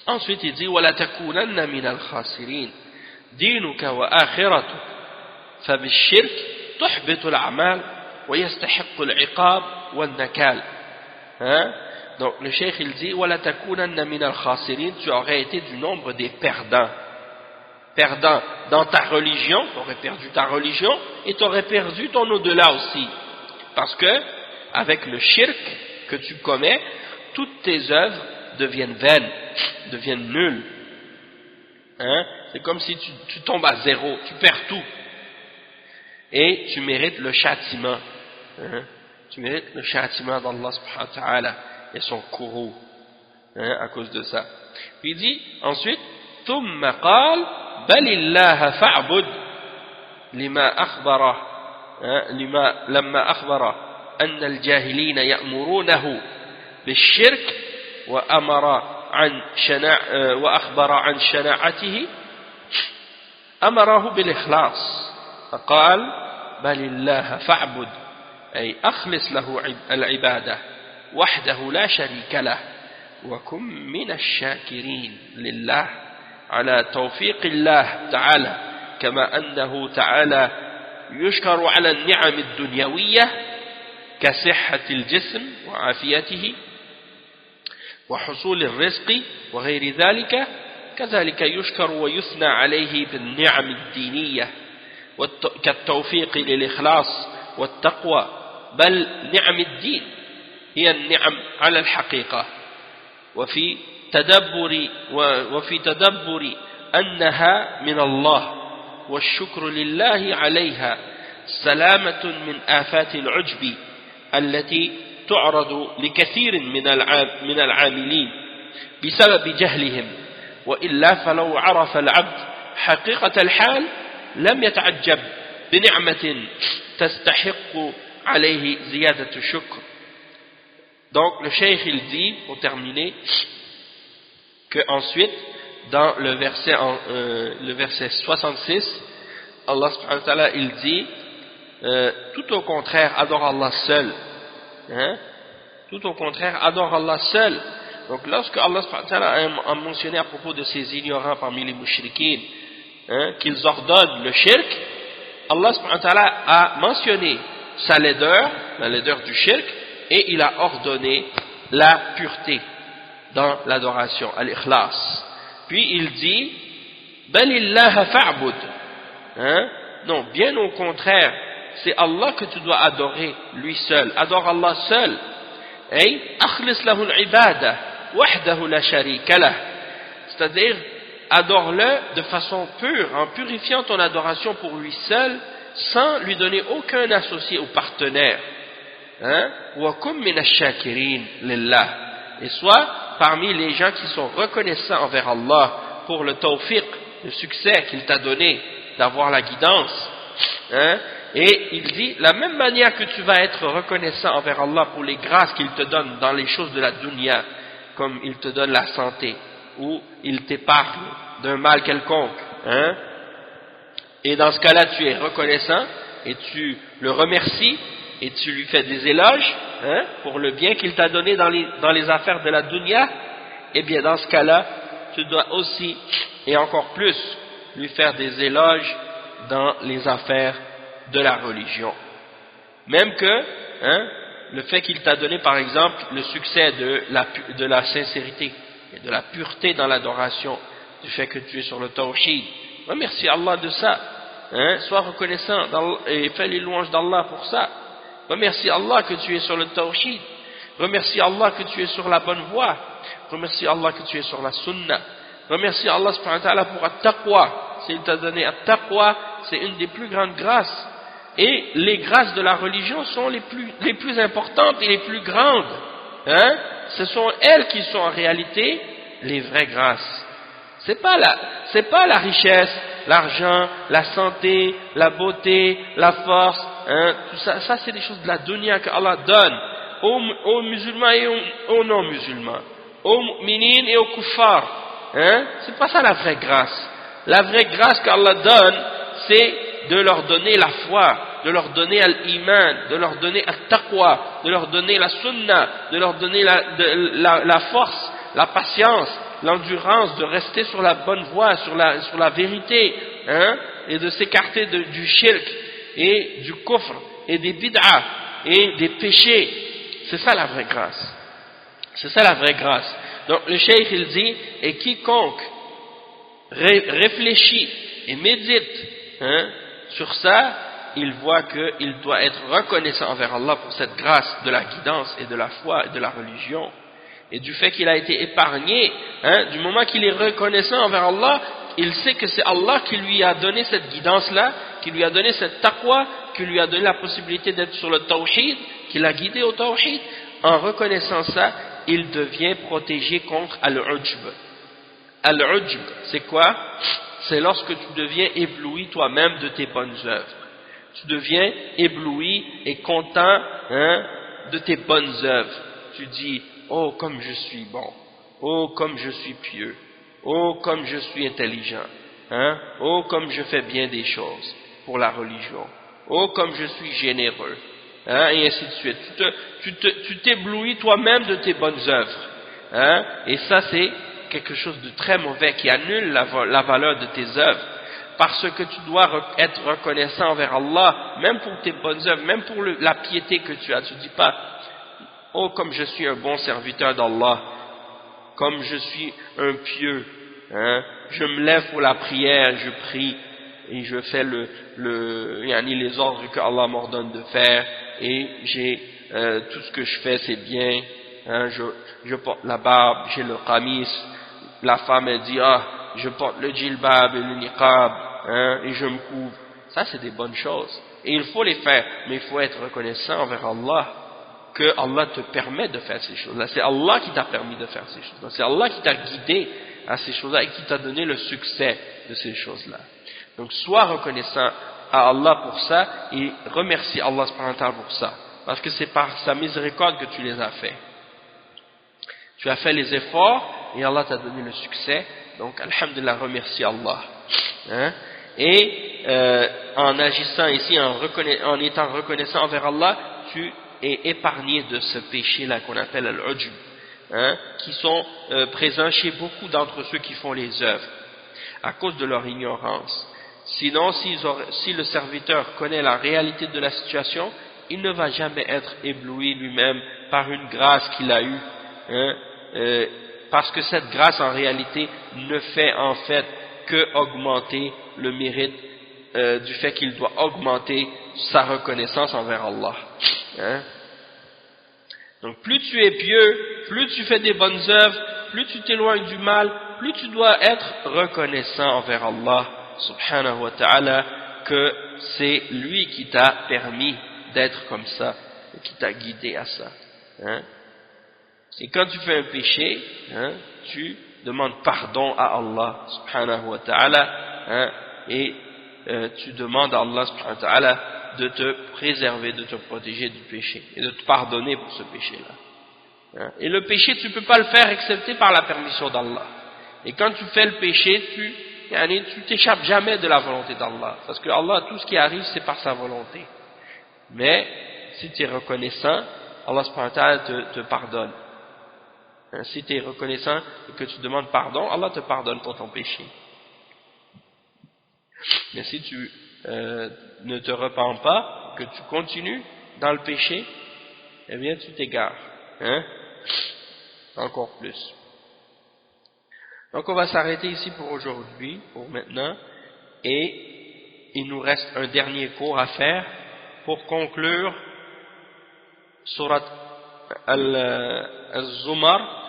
Ensuite il dit وَلَا تَكُونَنَّ مِنَ الْخَاسِرِينَ دينك وآخرتك فبالشرك تحبط الأعمال ويستحق العقاب والنكال. Donc le cheikh il dit ولا تكونن من الخاسرين, tu aurais été du nombre des perdants dans ta religion, tu aurais perdu ta religion et tu aurais perdu ton au-delà aussi, parce que avec le shirk que tu commets, toutes tes œuvres deviennent vaines, deviennent nulles. C'est comme si tu tombes à zéro, tu perds tout. Et tu mérites le châtiment. Tu mérites le châtiment d'Allah subhanahu wa ta'ala et son courroux à cause de ça. Puis il dit ensuite ثم قال بل الله فاعبد لما لما أخبر أن الجاهلين يأمرونه بالشرك وأخبر عن شناعته أمره بالإخلاص فقال بل الله فاعبد أي أخلص له العبادة وحده لا شريك له وكن من الشاكرين لله على توفيق الله تعالى كما أنه تعالى يشكر على النعم الدنيوية كصحة الجسم وعافيته وحصول الرزق وغير ذلك كذلك يشكر ويثنى عليه بالنعم الدينية كالتوفيق للإخلاص والتقوى بل نعم الدين هي النعم على الحقيقة وفي تدبر أنها من الله والشكر لله عليها سلامة من آفات العجب التي تعرض لكثير من العاملين بسبب جهلهم وإلا فلو عرف العبد حقيقة الحال لم يتعجب بنعمة تستحق عليه زيادة الشكر. Donc le cheikh il dit pour terminer que ensuite dans le verset 66 Allah subhanahu wa ta'ala il dit tout au contraire adore Allah seul, hein? Tout au contraire adore Allah seul. Donc lorsque Allah subhanahu wa ta'ala a mentionné à propos de ces ignorants parmi les mushrikines, hein, qu'ils ordonnent le shirk, Allah subhanahu wa ta'ala a mentionné sa laideur, la laideur du shirk, et il a ordonné la pureté dans l'adoration, al-ikhlas. Puis il dit balillaha fa'bud, hein? Non, bien au contraire, c'est Allah que tu dois adorer, lui seul. Adore Allah seul. Hey, akhlis lahu al-ibada wahdahu la sharika lah. C'est-à-dire, adore-le de façon pure, en purifiant ton adoration pour lui seul, sans lui donner aucun associé ou partenaire. Hein? Wa kum min ash-shakirin lillah. Et soit parmi les gens qui sont reconnaissants envers Allah pour le tawfiq, le succès qu'il t'a donné d'avoir la guidance. Hein? Et il dit, la même manière que tu vas être reconnaissant envers Allah pour les grâces qu'il te donne dans les choses de la dunya, comme il te donne la santé, ou il t'épargne d'un mal quelconque, hein? Et dans ce cas-là, tu es reconnaissant, et tu le remercies, et tu lui fais des éloges, hein, pour le bien qu'il t'a donné dans les affaires de la dunya, et bien dans ce cas-là, tu dois aussi, et encore plus, lui faire des éloges dans les affaires de la religion. Même que, hein, le fait qu'il t'a donné par exemple le succès de la sincérité et de la pureté dans l'adoration, du fait que tu es sur le tawhid, remercie Allah de ça, hein, sois reconnaissant et fais les louanges d'Allah pour ça. Remercie Allah que tu es sur le tawhid, remercie Allah que tu es sur la bonne voie, remercie Allah que tu es sur la sunna, remercie Allah subhanahu wa ta'ala pour at-taqwa. S'il t'a donné at-taqwa, c'est une des plus grandes grâces. Et les grâces de la religion sont les plus importantes et les plus grandes. Hein? Ce sont elles qui sont en réalité les vraies grâces. C'est pas la richesse, l'argent, la santé, la beauté, la force, hein? Tout ça, ça c'est des choses de la dunya que Allah donne aux musulmans et aux non-musulmans, aux mu'minines et aux kuffars. Hein? C'est pas ça la vraie grâce. La vraie grâce qu'Allah donne, c'est de leur donner la foi, de leur donner l'iman, de leur donner at-taqwa, de leur donner la sunna, de leur donner la force, la patience, l'endurance, de rester sur la bonne voie, sur la vérité, hein, et de s'écarter du shirk et du kufr et des bid'ah et des péchés. C'est ça la vraie grâce. C'est ça la vraie grâce. Donc le cheikh il dit, et quiconque réfléchit et médite, hein, sur ça, il voit qu'il doit être reconnaissant envers Allah pour cette grâce de la guidance et de la foi et de la religion, et du fait qu'il a été épargné, hein, du moment qu'il est reconnaissant envers Allah, il sait que c'est Allah qui lui a donné cette guidance-là, qui lui a donné cette taqwa, qui lui a donné la possibilité d'être sur le tawhid, qui l'a guidé au tawhid. En reconnaissant ça, il devient protégé contre al-ujb. Al-ujb, c'est quoi? C'est lorsque tu deviens ébloui toi-même de tes bonnes œuvres. Tu deviens ébloui et content, hein, de tes bonnes œuvres. Tu dis, oh comme je suis bon, oh comme je suis pieux, oh comme je suis intelligent, hein, oh comme je fais bien des choses pour la religion, oh comme je suis généreux, hein, et ainsi de suite. Tu t'éblouis toi-même de tes bonnes œuvres, hein, et ça c'est quelque chose de très mauvais qui annule la valeur de tes œuvres, parce que tu dois être reconnaissant envers Allah, même pour tes bonnes œuvres, même pour la piété que tu as. Tu ne dis pas, oh comme je suis un bon serviteur d'Allah, comme je suis un pieux, hein, je me lève pour la prière, je prie et je fais les ordres que Allah m'ordonne de faire, et j'ai tout ce que je fais c'est bien, hein, je porte la barbe, j'ai le qamis, la femme elle dit je porte le djilbab et le niqab, hein, et je me couvre. Ça c'est des bonnes choses et il faut les faire, mais il faut être reconnaissant envers Allah que Allah te permet de faire ces choses-là. C'est Allah qui t'a permis de faire ces choses-là, c'est Allah qui t'a guidé à ces choses-là et qui t'a donné le succès de ces choses-là. Donc sois reconnaissant à Allah pour ça et remercie Allah subhanahu wa ta'ala pour ça, parce que c'est par sa miséricorde que tu les as fait. Tu as fait les efforts et Allah t'a donné le succès, donc alhamdulillah, remercie Allah, hein? Et en agissant ici, en étant reconnaissant envers Allah, tu es épargné de ce péché-là qu'on appelle al-ujub, hein, qui sont présents chez beaucoup d'entre ceux qui font les œuvres à cause de leur ignorance. Sinon, si le serviteur connaît la réalité de la situation, il ne va jamais être ébloui lui-même par une grâce qu'il a eue, hein, parce que cette grâce en réalité ne fait en fait que augmenter le mérite du fait qu'il doit augmenter sa reconnaissance envers Allah, hein. Donc plus tu es pieux, plus tu fais des bonnes œuvres, plus tu t'éloignes du mal, plus tu dois être reconnaissant envers Allah subhanahu wa ta'ala que c'est lui qui t'a permis d'être comme ça et qui t'a guidé à ça, hein. Et quand tu fais un péché, hein, tu demandes pardon à Allah subhanahu wa ta'ala, hein, et tu demandes à Allah subhanahu wa ta'ala de te préserver, de te protéger du péché et de te pardonner pour ce péché-là, hein. Et le péché, tu ne peux pas le faire excepté par la permission d'Allah. Et quand tu fais le péché, tu t'échappes jamais de la volonté d'Allah, parce que Allah, tout ce qui arrive, c'est par sa volonté. Mais si tu es reconnaissant, Allah subhanahu wa ta'ala te pardonne. Si tu es reconnaissant et que tu demandes pardon, Allah te pardonne pour ton péché. Mais si tu ne te repens pas, que tu continues dans le péché, eh bien tu t'égares, hein? Encore plus. Donc on va s'arrêter ici pour aujourd'hui, pour maintenant, et il nous reste un dernier cours à faire pour conclure Surat Al-Zumar.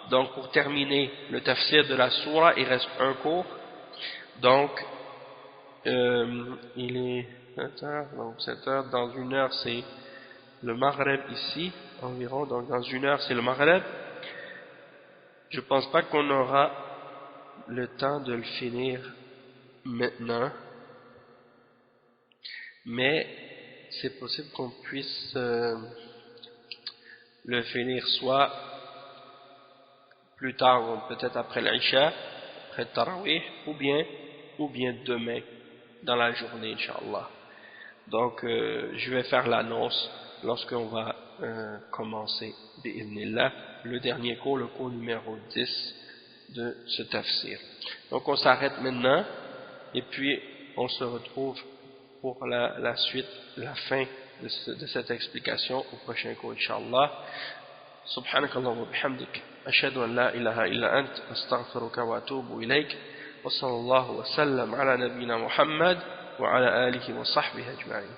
Donc pour terminer le tafsir de la sourate, il reste un cours. Donc il est 7h, donc 7h, dans une heure c'est le Maghreb ici, environ, donc dans une heure c'est le Maghreb. Je ne pense pas qu'on aura le temps de le finir maintenant, mais c'est possible qu'on puisse le finir soit plus tard, peut-être après l'Isha, après le Tarawih, ou bien demain, dans la journée, Inch'Allah. Donc, je vais faire l'annonce lorsqu'on va commencer, bi'idhnillah, le dernier cours, le cours numéro 10 de ce tafsir. Donc, on s'arrête maintenant, et puis on se retrouve pour la suite, la fin de cette explication au prochain cours, Inch'Allah. سبحانك اللهم وبحمدك أشهد أن لا إله إلا أنت أستغفرك وأتوب إليك وصلى الله وسلم على نبينا محمد وعلى آله وصحبه أجمعين.